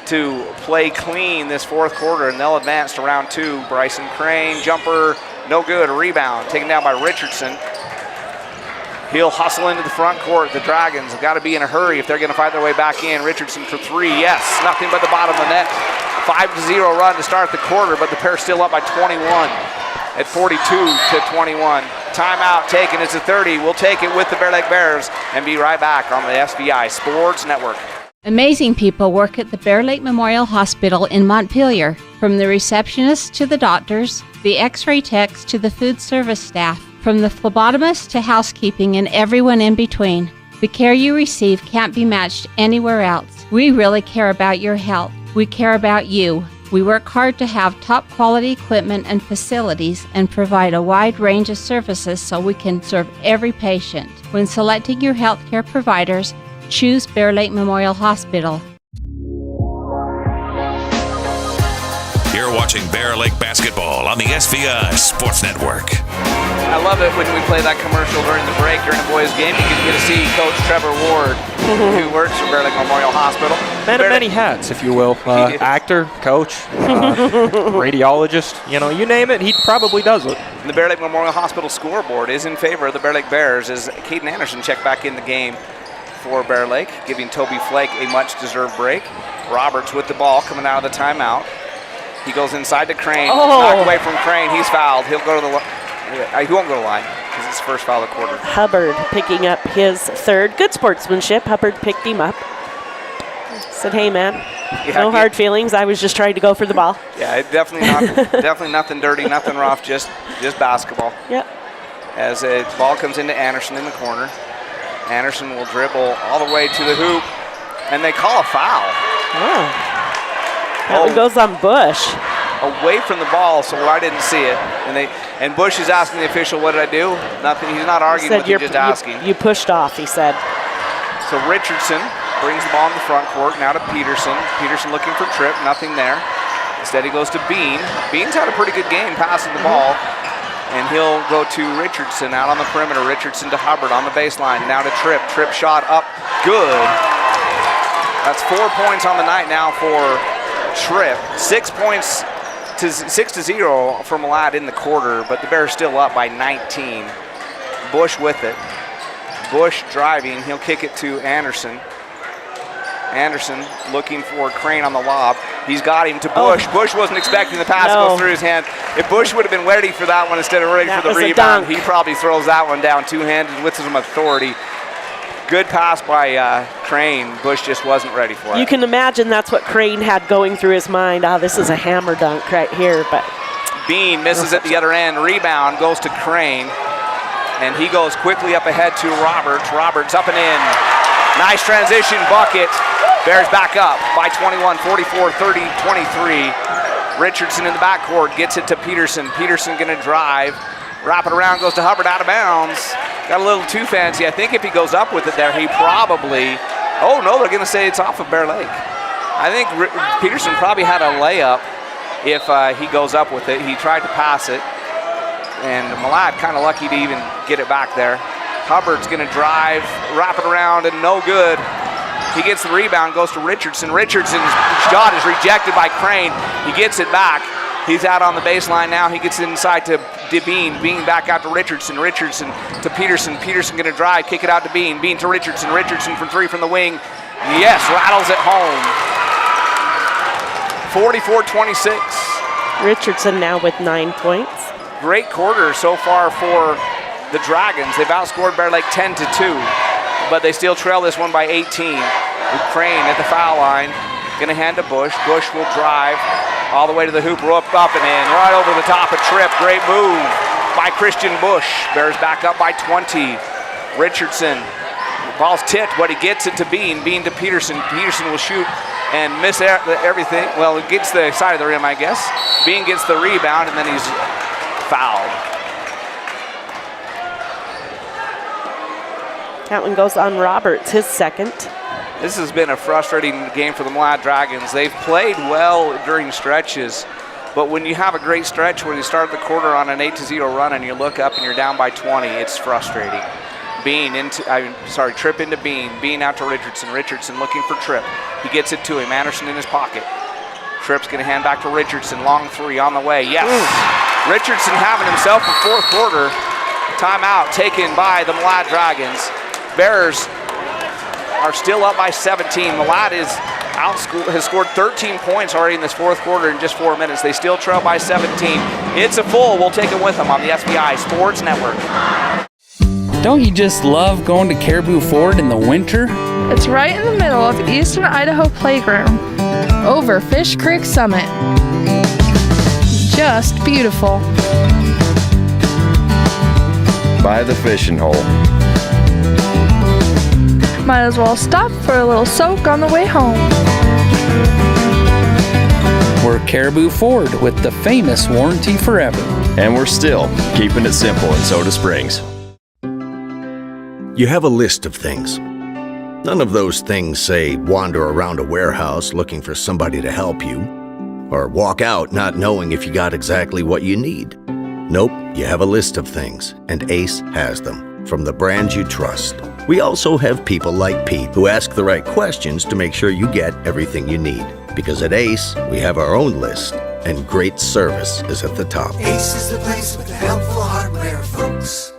to play clean this fourth quarter, and they'll advance to round 2. Bryson Crane, jumper, no good. A rebound taken down by Richardson. He'll hustle into the front court. The Dragons have got to be in a hurry if they're going to fight their way back in. Richardson for 3. Yes, nothing but the bottom of the net. 5-0 run to start the quarter, but the Bears still up by 21 at 42-21. Timeout taken. It's a 30. We'll take it with the Bear Lake Bears and be right back on the SVI Sports Network. Amazing people work at the Bear Lake Memorial Hospital in Montpelier. From the receptionist to the doctors, the x-ray techs to the food service staff, from the phlebotomist to housekeeping and everyone in between. The care you receive can't be matched anywhere else. We really care about your health. We care about you. We work hard to have top quality equipment and facilities and provide a wide range of services so we can serve every patient. When selecting your healthcare providers, choose Bear Lake Memorial Hospital. You're watching Bear Lake basketball on the SVI Sports Network. I love it when we play that commercial during the break during the boys' game. You can get to see Coach Trevor Ward, who works for Bear Lake Memorial Hospital. Man of many hats, if you will. Actor, coach, radiologist, you name it, he probably does it. The Bear Lake Memorial Hospital scoreboard is in favor of the Bear Lake Bears as Caden Anderson checked back in the game for Bear Lake, giving Toby Flake a much-deserved break. Roberts with the ball coming out of the timeout. He goes inside to Crane. Knocked away from Crane. He's fouled. He'll go to the he won't go to the line because it's his first foul of the quarter. Hubbard picking up his third. Good sportsmanship. Hubbard picked him up. Said, hey, man, no hard feelings. I was just trying to go for the ball. Yeah, definitely nothing dirty, nothing rough, just basketball. Yep. As a ball comes into Anderson in the corner. Anderson will dribble all the way to the hoop, and they call a foul. Oh. That one goes on Bush. Away from the ball, so I didn't see it. And Bush is asking the official, what did I do? Nothing. He's not arguing with you, just asking. You pushed off, he said. So Richardson brings the ball in the front court, now to Peterson. Peterson looking for Tripp, nothing there. Instead he goes to Bean. Bean's had a pretty good game passing the ball. And he'll go to Richardson out on the perimeter. Richardson to Hubbard on the baseline. Now to Tripp. Tripp shot up. Good. That's 4 points on the night now for Tripp. 6 points to 6-0 for Malad in the quarter, but the Bears still up by 19. Bush with it. Bush driving. He'll kick it to Anderson. Anderson looking for Crane on the lob. He's got him to Bush. Bush wasn't expecting the pass to go through his hand. If Bush would have been ready for that one instead of ready for the rebound, he probably throws that one down two-handed with some authority. Good pass by Crane. Bush just wasn't ready for it. You can imagine that's what Crane had going through his mind. This is a hammer dunk right here. But Bean misses at the other end. Rebound goes to Crane. And he goes quickly up ahead to Roberts. Roberts up and in. Nice transition bucket. Bears back up by 21, 44, 30, 23. Richardson in the backcourt gets it to Peterson. Peterson going to drive. Wrap it around, goes to Hubbard out of bounds. Got a little too fancy. I think if he goes up with it there, he probably... Oh, no, they're going to say it's off of Bear Lake. I think Peterson probably had a layup if he goes up with it. He tried to pass it. And Malad kind of lucky to even get it back there. Hubbard's going to drive, wrap it around, and no good. He gets the rebound, goes to Richardson. Richardson's shot is rejected by Crane. He gets it back. He's out on the baseline now. He gets it inside to Bean. Bean back out to Richardson. Richardson to Peterson. Peterson going to drive, kick it out to Bean. Bean to Richardson. Richardson from three from the wing. Yes, rattles it home. 44-26. Richardson now with 9 points. Great quarter so far for the Dragons. They've outscored Bear Lake 10-2, but they still trail this one by 18. With Crane at the foul line. Going to hand to Bush. Bush will drive all the way to the hoop, up and in, right over the top of Tripp. Great move by Christian Bush. Bears back up by 20. Richardson, ball's tipped, but he gets it to Bean. Bean to Peterson. Peterson will shoot and miss everything. Well, it gets the side of the rim, I guess. Bean gets the rebound, and then he's fouled. That one goes on Roberts, his second. This has been a frustrating game for the Malad Dragons. They've played well during stretches, but when you have a great stretch where you start the quarter on an 8-0 run and you look up and you're down by 20, it's frustrating. Tripp into Bean. Bean out to Richardson. Richardson looking for Tripp. He gets it to him. Anderson in his pocket. Tripp's going to hand back to Richardson. Long three on the way. Yes. Ooh. Richardson having himself a fourth quarter timeout taken by the Malad Dragons. Bears are still up by 17. Malad has scored 13 points already in this fourth quarter in just 4 minutes. They still trail by 17. It's a full. We'll take it with them on the SVI Sports Network. Don't you just love going to Caribou Ford in the winter? It's right in the middle of Eastern Idaho Playground, over Fish Creek Summit. just beautiful. By the fishing hole. Might as well stop for a little soak on the way home. We're Caribou Ford with the famous warranty forever. And we're still keeping it simple in Soda Springs. You have a list of things. None of those things say wander around a warehouse looking for somebody to help you, or walk out not knowing if you got exactly what you need. Nope, you have a list of things, and Ace has them, from the brands you trust. We also have people like Pete who ask the right questions to make sure you get everything you need. Because at Ace, we have our own list, and great service is at the top. Ace is the place with the helpful hardware, folks.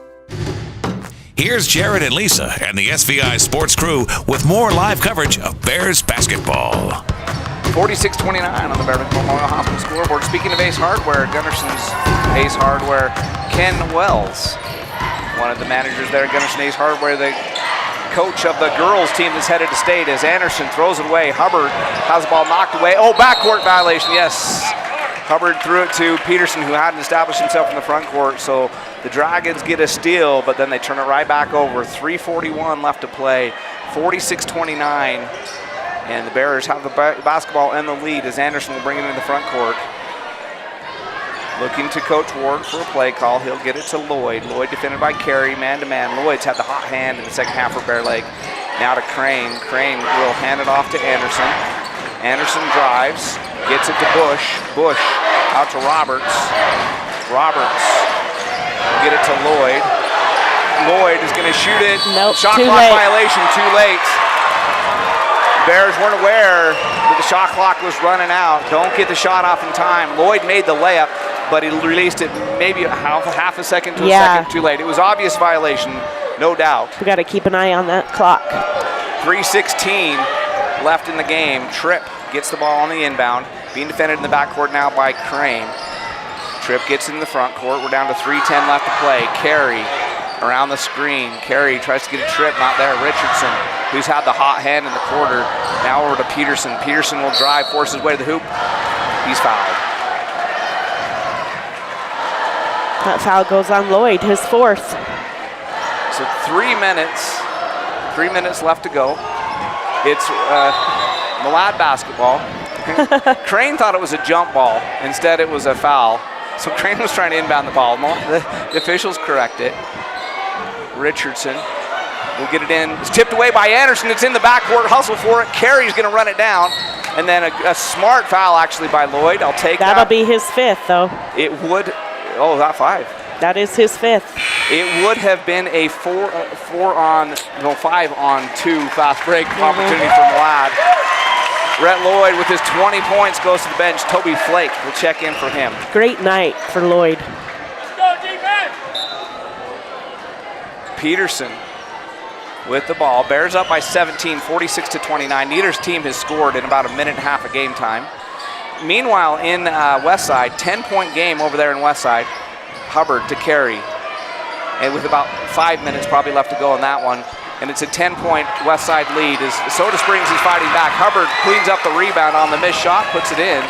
Here's Jared and Lisa and the SVI Sports crew with more live coverage of Bears basketball. 46-29 on the Bear Lake Memorial Hospital scoreboard. Speaking of Ace Hardware, Gunderson's Ace Hardware, Ken Wells, one of the managers there at Gunderson Ace Hardware, the coach of the girls team that's headed to state, as Anderson throws it away. Hubbard has the ball knocked away. Oh, backcourt violation, yes. Hubbard threw it to Peterson, who hadn't established himself in the front court, so the Dragons get a steal, but then they turn it right back over. 3:41 left to play, 46-29, and the Bears have the basketball and the lead as Anderson will bring it in the front court. Looking to Coach Ward for a play call. He'll get it to Lloyd. Lloyd defended by Carey, man-to-man. Lloyd's had the hot hand in the second half for Bear Lake. Now to Crane. Crane will hand it off to Anderson. Anderson drives, gets it to Bush. Bush out to Roberts. Roberts will get it to Lloyd. Lloyd is going to shoot it. Nope, shot too clock late. violation, too late. Bears weren't aware that the shot clock was running out. Don't get the shot off in time. Lloyd made the layup, but he released it maybe half a second to a second too late. It was obvious violation, no doubt. We got to keep an eye on that clock. 3:16 left in the game. Tripp gets the ball on the inbound. Being defended in the backcourt now by Crane. Tripp gets in the front court. We're down to 3:10 left to play. Carey around the screen. Carey tries to get a Tripp, not there. Richardson, who's had the hot hand in the quarter. Now over to Peterson. Peterson will drive, force his way to the hoop. He's fouled. That foul goes on Lloyd, his fourth. So 3 minutes. 3 minutes left to go. It's Malad basketball. Crane thought it was a jump ball. Instead, it was a foul. So Crane was trying to inbound the ball. The officials correct it. Richardson will get it in. It's tipped away by Anderson. It's in the backcourt. Hustle for it. Carey's going to run it down. And then a smart foul, actually, by Lloyd. I'll take that. That'll be his fifth, though. It would. Oh, that five. That is his fifth. It would have been a 5-on-2 fast break opportunity for Malad. Rhett Lloyd with his 20 points goes to the bench. Toby Flake will check in for him. Great night for Lloyd. Peterson with the ball. Bears up by 17, 46-29. Neither team has scored in about a minute and a half of game time. Meanwhile, in Westside, 10-point game over there in Westside. Hubbard to Carey. And with about 5 minutes probably left to go on that one. And it's a 10-point Westside lead as Soda Springs is fighting back. Hubbard cleans up the rebound on the missed shot, puts it in.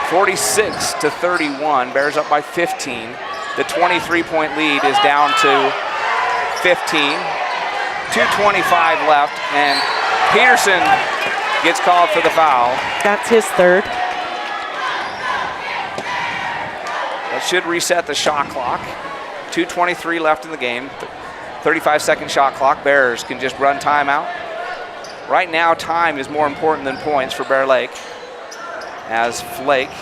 46-31, Bears up by 15. The 23-point lead is down to 15. 2:25 left, and Peterson gets called for the foul. That's his third. That should reset the shot clock. 2:23 left in the game. 35-second shot clock. Bears can just run timeout. Right now, time is more important than points for Bear Lake. As Flake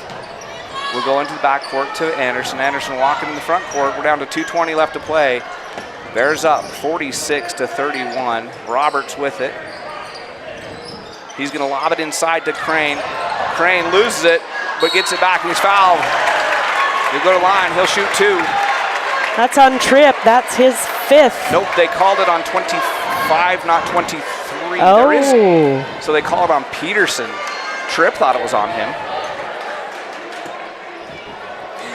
will go into the backcourt to Anderson. Anderson walking in the front court. We're down to 2:20 left to play. Bears up 46-31. Roberts with it. He's going to lob it inside to Crane. Crane loses it, but gets it back, and he's fouled. He'll go to line. He'll shoot two. That's on Tripp. That's his fifth. Nope, they called it on 25, not 23. Oh. There is, so they call it on Peterson. Tripp thought it was on him.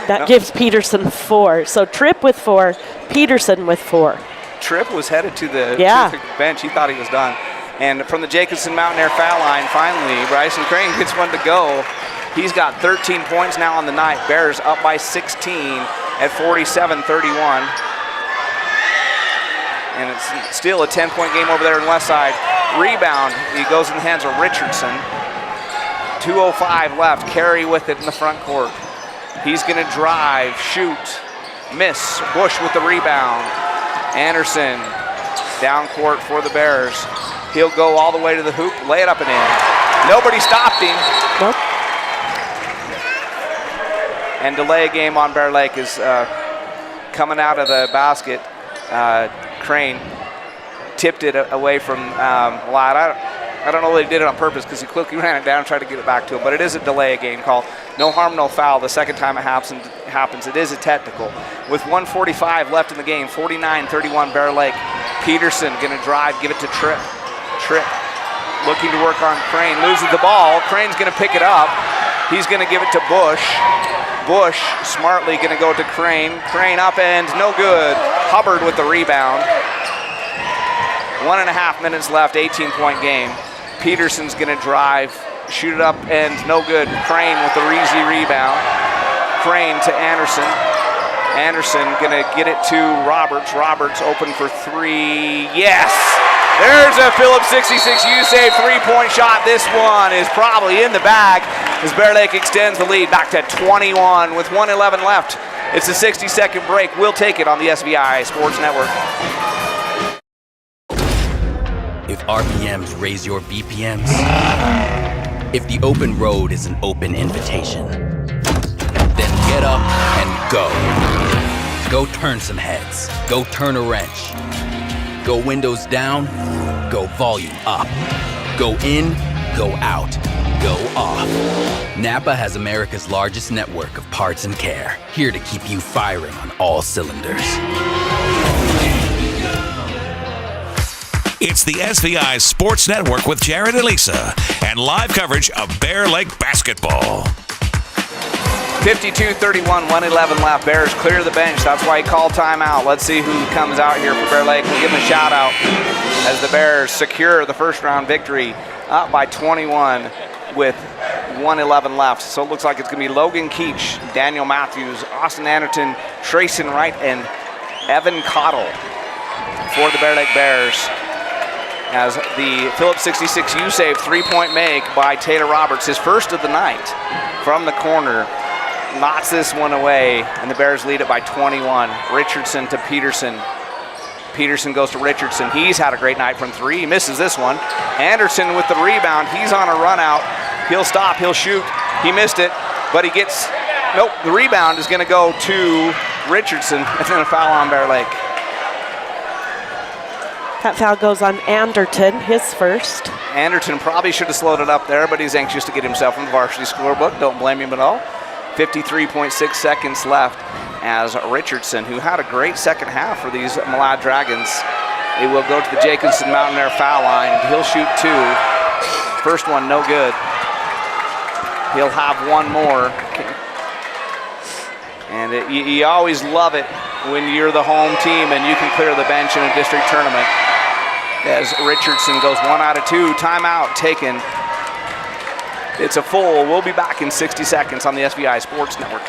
That gives Peterson 4. So Tripp with 4, Peterson with 4. Tripp was headed to the bench. He thought he was done. And from the Jacobson Mountain Air foul line, finally, Bryson Crane gets one to go. He's got 13 points now on the night. Bears up by 16 at 47-31. And it's still a 10-point game over there in Westside. Rebound, he goes in the hands of Richardson. 2:05 left, Carey with it in the front court. He's gonna drive, shoot, miss. Bush with the rebound. Anderson down court for the Bears. He'll go all the way to the hoop, lay it up and in. Nobody stopped him. Nope. And delay game on Bear Lake is coming out of the basket. Crane tipped it away from Ladd. I don't know if they did it on purpose because he quickly ran it down and tried to get it back to him, but it is a delay game call. No harm, no foul. The second time it happens, it is a technical. With 1:45 left in the game, 49-31 Bear Lake. Peterson gonna drive, give it to Tripp. Tripp looking to work on Crane, loses the ball. Crane's gonna pick it up. He's gonna give it to Bush. Bush smartly gonna go to Crane. Crane up and no good. Hubbard with the rebound. 1.5 minutes left, 18-point game. Peterson's gonna drive, shoot it up and no good. Crane with the easy rebound. Crane to Anderson. Anderson gonna get it to Roberts. Roberts open for three. Yes! There's a Phillips 66 U-Save three-point shot. This one is probably in the bag as Bear Lake extends the lead back to 21 with 1:11 left. It's a 60-second break. We'll take it on the SVI Sports Network. If RPMs raise your BPMs, if the open road is an open invitation, then get up and go. Go turn some heads. Go turn a wrench. Go windows down. Go volume up. Go in. Go out. Go off. Napa has America's largest network of parts and care, here to keep you firing on all cylinders. It's the SVI Sports Network with Jared and Lisa and live coverage of Bear Lake basketball. 52-31, 1:11 left. Bears clear the bench. That's why he called timeout. Let's see who comes out here for Bear Lake. We'll give him a shout out as the Bears secure the first round victory, up by 21 with 1:11 left. So it looks like it's going to be Logan Keach, Daniel Matthews, Austin Anderton, Trayson Wright, and Evan Cottle for the Bear Lake Bears. As the Phillips 66 U-Save three-point make by Taylor Roberts, his first of the night from the corner, knocks this one away, and the Bears lead it by 21. Richardson to Peterson. Peterson goes to Richardson. He's had a great night from three. He misses this one. Anderson with the rebound. He's on a run out. He'll stop. He'll shoot. He missed it, but he gets, nope, the rebound is going to go to Richardson. And then a foul on Bear Lake. That foul goes on Anderton, his first. Anderton probably should have slowed it up there, but he's anxious to get himself in the varsity scorebook. Don't blame him at all. 53.6 seconds left as Richardson, who had a great second half for these Malad Dragons, they will go to the Jacobson Mountain Air foul line. He'll shoot two. First one, no good. He'll have one more. And you always love it when you're the home team and you can clear the bench in a district tournament. As Richardson goes 1 out of 2, timeout taken. It's a full. We'll be back in 60 seconds on the SVI Sports Network.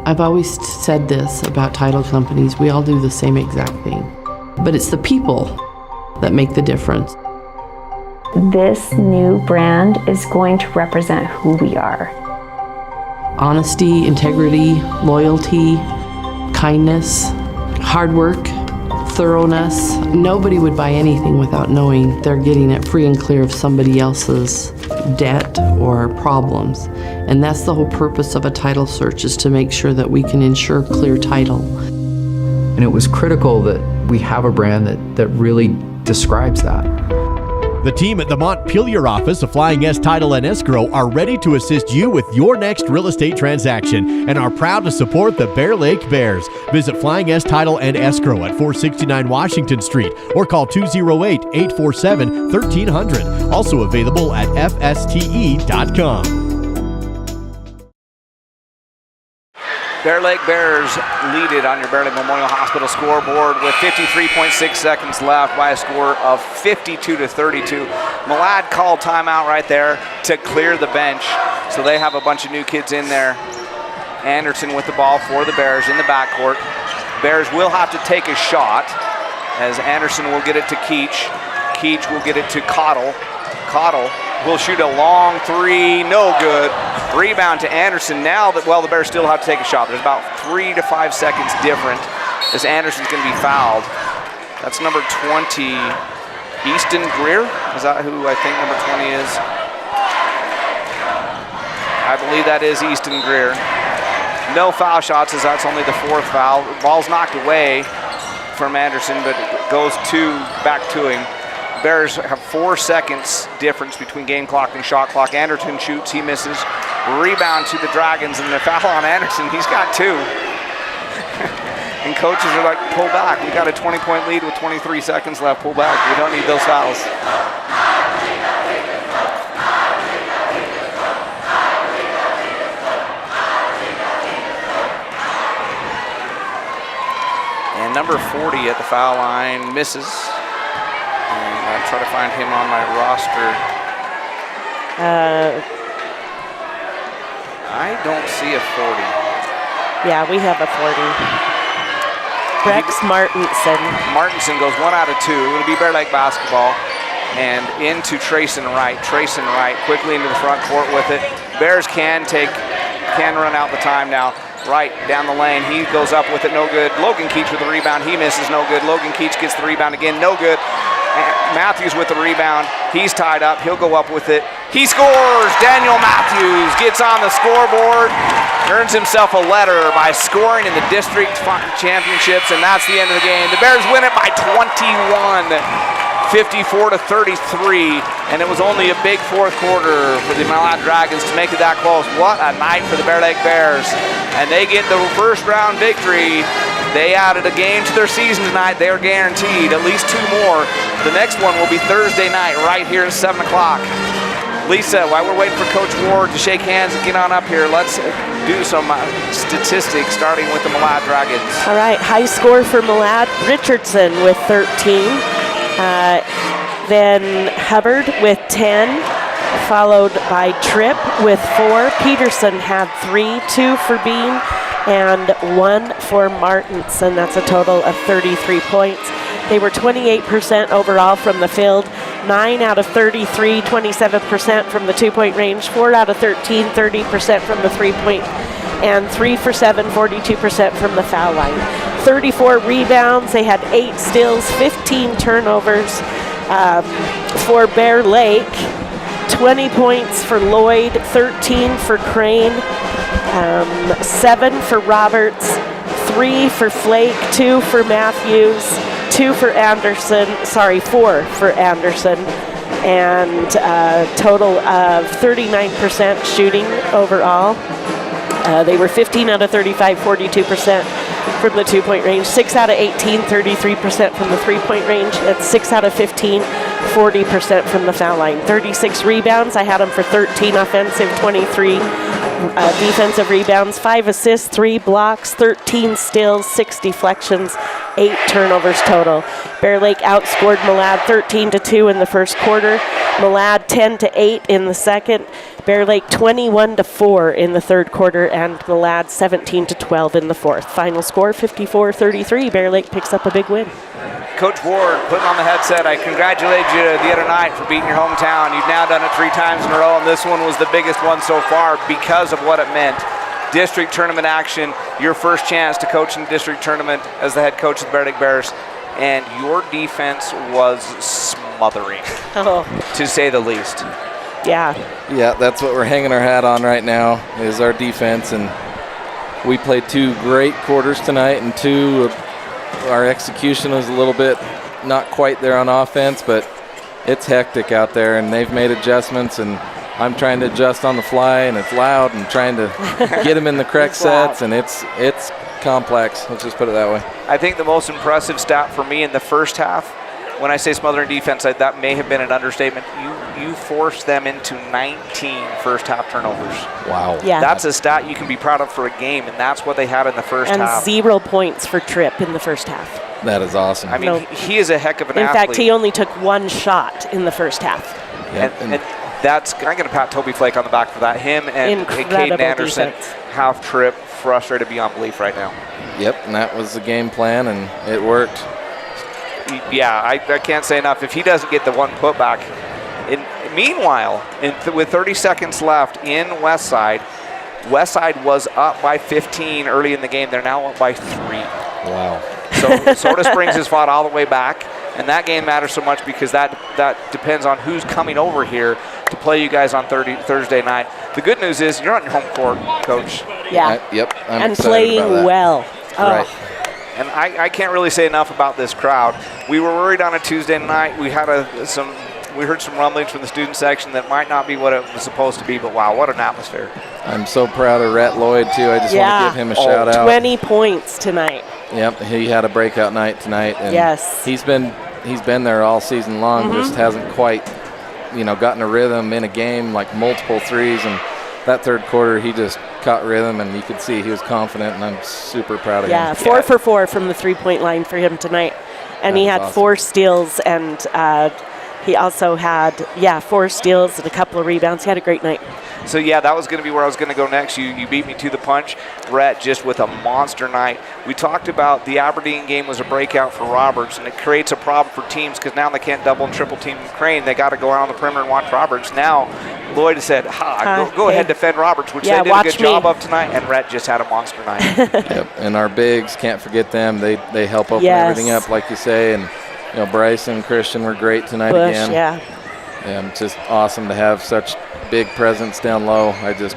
I've always said this about title companies. We all do the same exact thing. But it's the people that make the difference. This new brand is going to represent who we are. Honesty, integrity, loyalty, kindness, hard work, thoroughness. Nobody would buy anything without knowing they're getting it free and clear of somebody else's debt or problems. And that's the whole purpose of a title search, is to make sure that we can ensure clear title. And it was critical that we have a brand that really describes that. The team at the Montpelier office of Flying S Title and Escrow are ready to assist you with your next real estate transaction and are proud to support the Bear Lake Bears. Visit Flying S Title and Escrow at 469 Washington Street or call 208-847-1300. Also available at fste.com. Bear Lake Bears lead it on your Bear Lake Memorial Hospital scoreboard with 53.6 seconds left by a score of 52-32. Malad called timeout right there to clear the bench. So they have a bunch of new kids in there. Anderson with the ball for the Bears in the backcourt. Bears will have to take a shot as Anderson will get it to Keach. Keach will get it to Cottle. Cottle will shoot a long three, no good. Rebound to Anderson. Now that, well, the Bears still have to take a shot. There's about 3 to 5 seconds different as Anderson's going to be fouled. That's number 20, Easton Greer. Is that who I think number 20 is? I believe that is Easton Greer. No foul shots as that's only the 4th foul. Ball's knocked away from Anderson, but it goes back to him. Bears have 4 seconds difference between game clock and shot clock. Anderson shoots, he misses. Rebound to the Dragons, and the foul on Anderson, he's got 2. And coaches are like, pull back. We got a 20-point lead with 23 seconds left. Pull back. We don't need those fouls. And number 40 at the foul line misses. And I'll try to find him on my roster. I don't see a 40. Yeah, we have a 40. Rex Martinson. Martinson goes 1 out of 2. It'll be Bear Lake basketball. And into Trayson Wright. Trayson Wright quickly into the front court with it. Bears can run out the time now. Right down the lane, he goes up with it, no good. Logan Keach with the rebound, he misses, no good. Logan Keach gets the rebound again, no good. Matthews with the rebound, he's tied up, he'll go up with it. He scores! Daniel Matthews gets on the scoreboard, earns himself a letter by scoring in the district championships, and that's the end of the game. The Bears win it by 21. 54-33, and it was only a big 4th quarter for the Malad Dragons to make it that close. What a night for the Bear Lake Bears. And they get the first round victory. They added a game to their season tonight. They are guaranteed at least 2 more. The next one will be Thursday night right here at 7 o'clock. Lisa, while we're waiting for Coach Ward to shake hands and get on up here, let's do some statistics starting with the Malad Dragons. All right, high score for Malad. Richardson with 13. Then Hubbard with 10, followed by Tripp with 4. Peterson had 3, 2 for Bean, and 1 for Martinson. That's a total of 33 points. They were 28% overall from the field, 9 out of 33, 27% from the 2-point range, 4 out of 13, 30% from the 3-point, and 3 for 7, 42% from the foul line. 34 rebounds, they had 8 steals, 15 turnovers for Bear Lake, 20 points for Lloyd, 13 for Crane, 7 for Roberts, 3 for Flake, 2 for Matthews, 4 for Anderson, and a total of 39% shooting overall. They were 15 out of 35, 42% from the 2-point range, 6 out of 18, 33% from the 3-point range, and 6 out of 15, 40% from the foul line. 36 rebounds, I had them for 13 offensive, 23 defensive rebounds, 5 assists, 3 blocks, 13 steals, 6 deflections, 8 turnovers total. Bear Lake outscored Malad 13-2 in the first quarter, Malad 10-8 in the second, Bear Lake 21-4 in the third quarter, and Malad 17-12 in the fourth. Final score 54-33. Bear Lake picks up a big win. Coach Ward, putting on the headset, I congratulate you the other night for beating your hometown. You've now done it 3 times in a row, and this one was the biggest one so far because of what it meant. District tournament action, your first chance to coach in the district tournament as the head coach of the Bear Lake Bears, and your defense was smothering, to say the least. Yeah, that's what we're hanging our hat on right now is our defense, and we played 2 great quarters tonight, and 2 our execution was a little bit not quite there on offense, but it's hectic out there, and they've made adjustments, and I'm trying to adjust on the fly, and it's loud, and trying to get them in the correct sets, and it's complex. Let's just put it that way. I think the most impressive stat for me in the first half when I say smothering defense, that may have been an understatement. You forced them into 19 first-half turnovers. Wow. Yeah. That's a stat you can be proud of for a game, and that's what they had in the first and half. 0 points for Tripp in the first half. That is awesome. I mean, he is a heck of an In athlete. fact, he only took 1 shot in the first half. And that's, I'm going to pat Toby Flake on the back for that. Him and Incredible Caden Anderson defense. have Tripp frustrated beyond belief right now. Yep, and that was the game plan, and it worked. Yeah, I can't say enough. If he doesn't get the one putback. Meanwhile, with 30 seconds left in Westside, Westside was up by 15 early in the game. They're now up by 3. Wow. So Soda Springs has fought all the way back, and that game matters so much because that depends on who's coming over here to play you guys on Thursday night. The good news is you're on your home court, Coach. Yeah. Yep. I'm and excited playing about that. well. Oh. Right. And I can't really say enough about this crowd. We were worried on a Tuesday night. We had we heard some rumblings from the student section that might not be what it was supposed to be, but wow, what an atmosphere. I'm so proud of Rhett Lloyd, too. I just want to give him a shout out. 20 points tonight. Yep, he had a breakout night tonight. And yes. He's been there all season long, just hasn't quite, gotten a rhythm in a game, like multiple threes. And that third quarter, he just caught rhythm, and you could see he was confident, and I'm super proud of him. Yeah, 4 for 4 from the three-point line for him tonight. And he had 4 steals, and he also had, 4 steals and a couple of rebounds. He had a great night. So, yeah, that was going to be where I was going to go next. You beat me to the punch. Rhett just with a monster night. We talked about the Aberdeen game was a breakout for Roberts, and it creates a problem for teams because now they can't double and triple team Crane. They got to go out on the perimeter and watch Roberts. Now, Lloyd has said, go ahead, defend Roberts, which they did a good job of tonight, and Rhett just had a monster night. Yep, and our bigs, can't forget them. They help open everything up, like you say, and Bryce and Christian were great tonight again. Yeah, just awesome to have such big presence down low. I just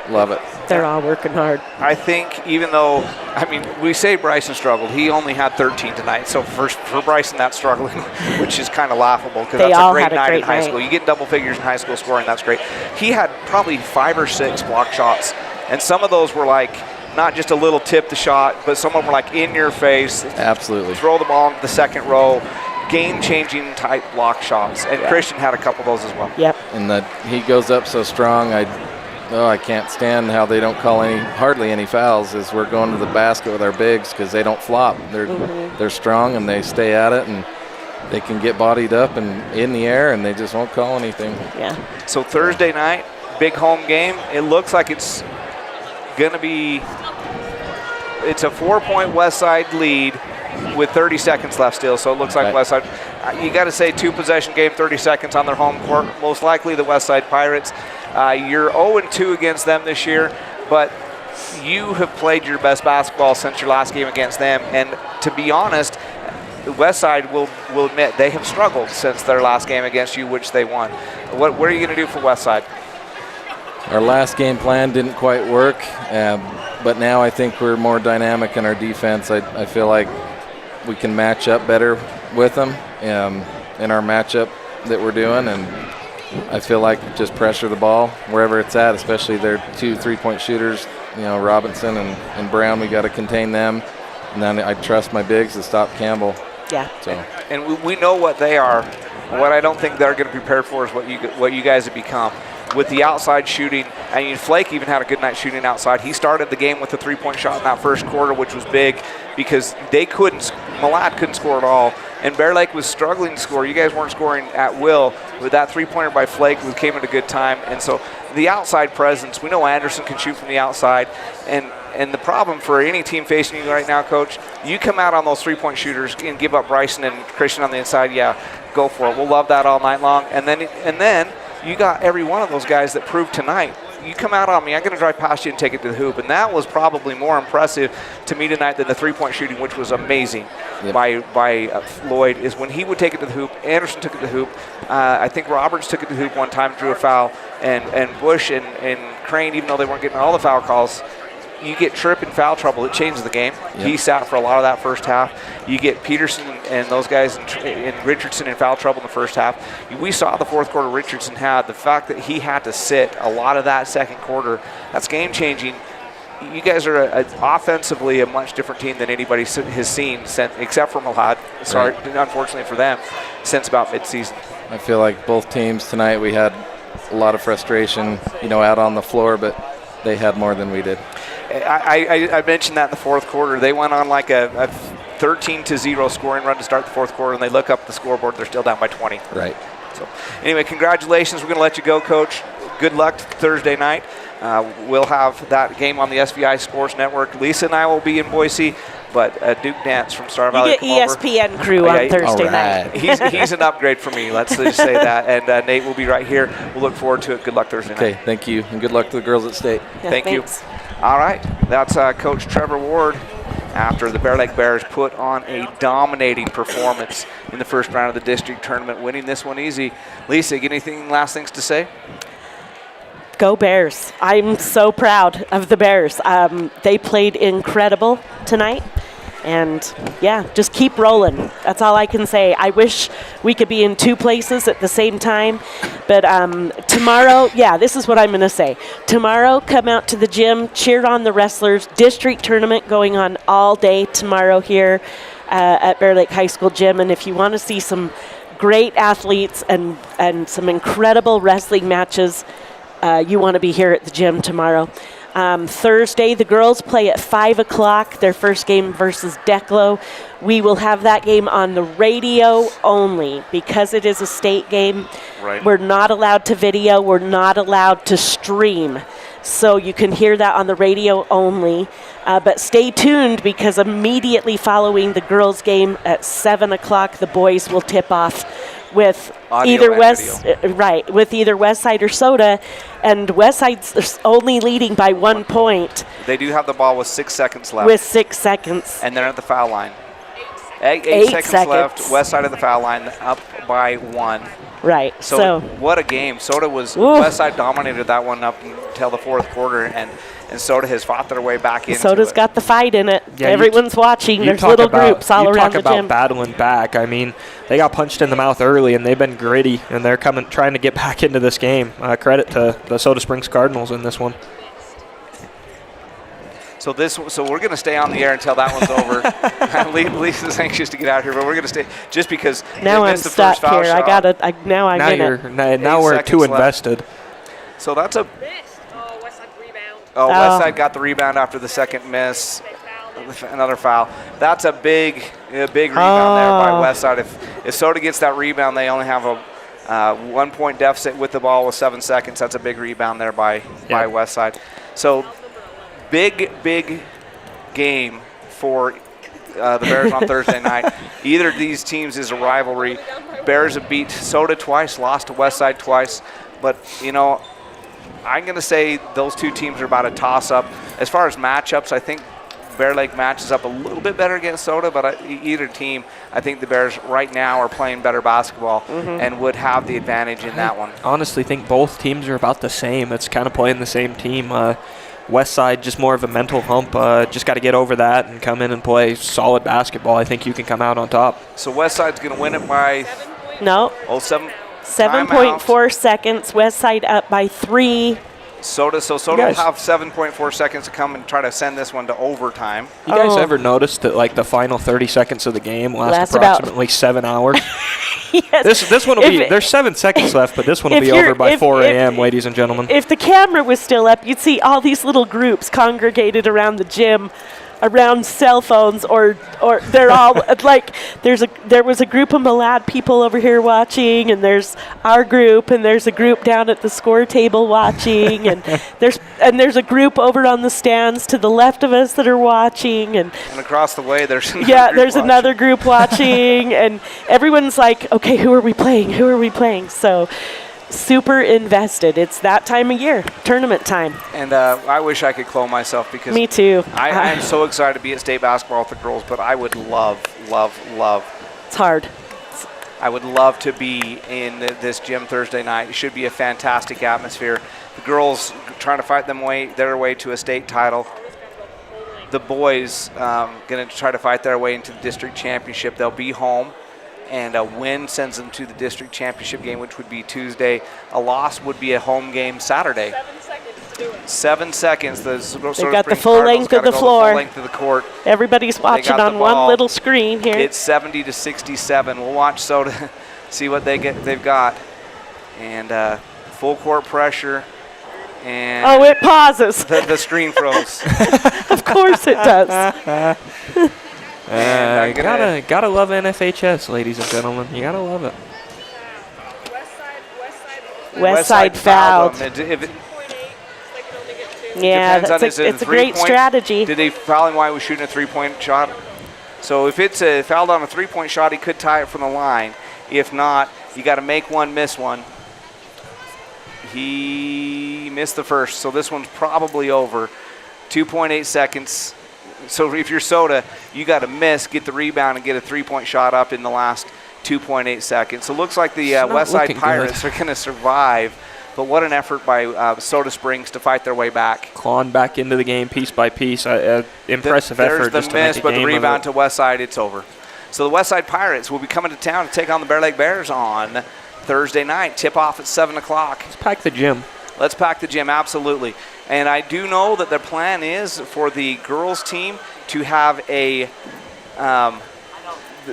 love it. They're all working hard. I think even though, we say Bryson struggled, he only had 13 tonight. So for Bryson, that's struggling, which is kind of laughable because that's a great night in high school. You get double figures in high school scoring, that's great. He had probably 5 or 6 block shots, and some of those were like not just a little tip the shot, but some of them were like in your face. Absolutely. Throw the ball into the second row. Game-changing type block shots, and Christian had a couple of those as well. Yep. And he goes up so strong. I can't stand how they don't call hardly any fouls as we're going to the basket with our bigs because they don't flop. They're strong and they stay at it, and they can get bodied up and in the air, and they just won't call anything. Yeah. So Thursday night, big home game. It looks like it's going to be. It's a 4-point Westside lead with 30 seconds left still, so it looks like Westside. You got to say 2-possession game, 30 seconds on their home court. Most likely the Westside Pirates. You're 0-2 against them this year, but you have played your best basketball since your last game against them. And to be honest, Westside will admit they have struggled since their last game against you, which they won. What are you going to do for Westside? Our last game plan didn't quite work, but now I think we're more dynamic in our defense. I feel like we can match up better with them in our matchup that we're doing, and I feel like just pressure the ball wherever it's at, especially their 2 3-point shooters, Robinson and Brown. We got to contain them, and then I trust my bigs to stop Campbell. Yeah. So. And we know what they are. What I don't think they're going to be prepared for is what you guys have become. With the outside shooting, Flake even had a good night shooting outside. He started the game with a 3-point shot in that first quarter, which was big because Malad couldn't score at all, and Bear Lake was struggling to score. You guys weren't scoring at will. With that 3-pointer by Flake, we came at a good time, and so the outside presence, we know Anderson can shoot from the outside, and the problem for any team facing you right now, Coach, you come out on those 3-point shooters and give up Bryson and Christian on the inside, go for it. We'll love that all night long, and then you got every one of those guys that proved tonight. You come out on me, I'm going to drive past you and take it to the hoop. And that was probably more impressive to me tonight than the 3-point shooting, which was amazing by Lloyd, is when he would take it to the hoop. Anderson took it to the hoop. I think Roberts took it to the hoop one time, drew a foul. And Bush and Crane, even though they weren't getting all the foul calls, you get Tripp in foul trouble, it changes the game. Yep. He sat for a lot of that first half. You get Peterson and those guys and Richardson in foul trouble in the first half. We saw the fourth quarter Richardson had. The fact that he had to sit a lot of that second quarter, that's game-changing. you guys are offensively a much different team than anybody has seen, except for Malad. Sorry, unfortunately for them, since about midseason. I feel like both teams tonight, we had a lot of frustration, out on the floor, but they had more than we did. I mentioned that in the fourth quarter. They went on like a 13-0 scoring run to start the fourth quarter, and they look up the scoreboard. They're still down by 20. Right. So, anyway, congratulations. We're going to let you go, Coach. Good luck Thursday night. We'll have that game on the SVI Sports Network. Lisa and I will be in Boise, but Duke Dance from Star Valley. You get ESPN crew on Thursday night. He's an upgrade for me. Let's just say that. And Nate will be right here. We'll look forward to it. Good luck Thursday night. Okay, thank you, and good luck to the girls at State. Yeah, thank you. All right, that's Coach Trevor Ward after the Bear Lake Bears put on a dominating performance in the first round of the district tournament, winning this one easy. Lisa, anything last things to say? Go Bears. I'm so proud of the Bears. They played incredible tonight. And, yeah, just keep rolling. That's all I can say. I wish we could be in two places at the same time. But tomorrow, this is what I'm going to say. Tomorrow, come out to the gym, cheer on the wrestlers. District tournament going on all day tomorrow here at Bear Lake High School Gym. And if you want to see some great athletes and some incredible wrestling matches, you want to be here at the gym tomorrow. Thursday, the girls play at 5 o'clock, their first game versus Declo. We will have that game on the radio only because it is a state game. Right. We're not allowed to video. We're not allowed to stream. So you can hear that on the radio only. But stay tuned because immediately following the girls' game at 7 o'clock, the boys will tip off with either Westside or Soda, and Westside's only leading by 1 point. They do have the ball with 6 seconds left. With 6 seconds. And they're at the foul line. 8 seconds left. Westside of the foul line, up by 1. Right. So what a game. Soda was Westside dominated that one up until the fourth quarter, and Soda has fought their way back into Soda's it. got the fight in it. Yeah, everyone's watching. There's little groups all around the gym. You talk about battling back. I mean, they got punched in the mouth early, and they've been gritty, and they're trying to get back into this game. Credit to the Soda Springs Cardinals in this one. So we're going to stay on the air until that one's over. Lisa's anxious to get out here, but we're going to stay just because now I'm the stuck first foul here. shot. Now I'm in it. Now we're too invested. So that's a. Westside got the rebound after the second miss. Another foul. That's a big rebound there by Westside. If Soda gets that rebound, they only have a 1 point deficit with the ball with 7 seconds. That's a big rebound there by Westside. So big game for the Bears on Thursday night. Either of these teams is a rivalry. Bears have beat Soda twice, lost to Westside twice. But, I'm going to say those two teams are about a toss-up. As far as matchups, I think Bear Lake matches up a little bit better against Soda, but either team, I think the Bears right now are playing better basketball and would have the advantage in that one. Honestly, think both teams are about the same. It's kind of playing the same team. Westside, just more of a mental hump. Just got to get over that and come in and play solid basketball. I think you can come out on top. So Westside's going to win it by 7.4 seconds. Westside up by 3. Soda will have 7.4 seconds to come and try to send this one to overtime. You guys ever noticed that the final 30 seconds of the game last approximately 7 hours? Yes. This one will be. There's 7 seconds left, but this one will be over by 4 a.m., ladies and gentlemen. If the camera was still up, you'd see all these little groups congregated around the gym, around cell phones, or they're all like there was a group of Malad people over here watching, and there's our group, and there's a group down at the score table watching, and there's a group over on the stands to the left of us that are watching, and across the way there's another group watching, and everyone's like, okay, who are we playing? So super invested. It's that time of year, tournament time. And I wish I could clone myself because me too. I am so excited to be at state basketball with the girls, but I would love. It's hard. I would love to be in this gym Thursday night. It should be a fantastic atmosphere. The girls trying to fight their way to a state title. The boys going to try to fight their way into the district championship. They'll be home. And a win sends them to the district championship game, which would be Tuesday. A loss would be a home game Saturday. 7 seconds. They've got the full length of the floor. Full length of the court. Everybody's watching on one little screen here. It's 70-67. We'll watch Soda see what they've got. And full court pressure. And it pauses. The screen froze. Of course it does. Gotta love NFHS, ladies and gentlemen. You gotta love it. Westside fouled. Yeah, it's a great strategy. Did they foul him while he was shooting a three-point shot? So if it's a fouled on a three-point shot, he could tie it from the line. If not, you got to make one, miss one. He missed the first, so this one's probably over. 2.8 seconds. So if you're Soda, you got to miss, get the rebound, and get a three-point shot up in the last 2.8 seconds. So it looks like the Westside Pirates are going to survive. But what an effort by Soda Springs to fight their way back. Clawing back into the game piece by piece. Impressive effort. There's the miss, but the rebound to Westside, it's over. So the Westside Pirates will be coming to town to take on the Bear Lake Bears on Thursday night. Tip-off at 7 o'clock. Let's pack the gym. Let's pack the gym, absolutely. And I do know that their plan is for the girls' team to have a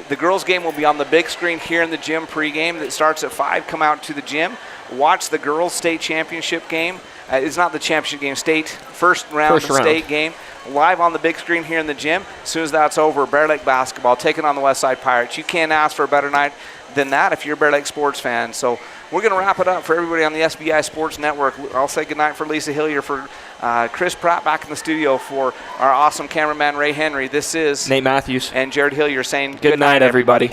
the girls' game will be on the big screen here in the gym pregame that starts at 5. Come out to the gym. Watch the girls' state championship game. It's not the championship game, first round state game. Live on the big screen here in the gym. As soon as that's over, Bear Lake basketball taking on the Westside Pirates. You can't ask for a better night than that if you're a Bear Lake sports fan. So we're going to wrap it up for everybody on the SBI Sports Network. I'll say goodnight for Lisa Hillier, for Chris Pratt back in the studio, for our awesome cameraman Ray Henry. This is Nate Matthews and Jared Hillier saying good night, everybody.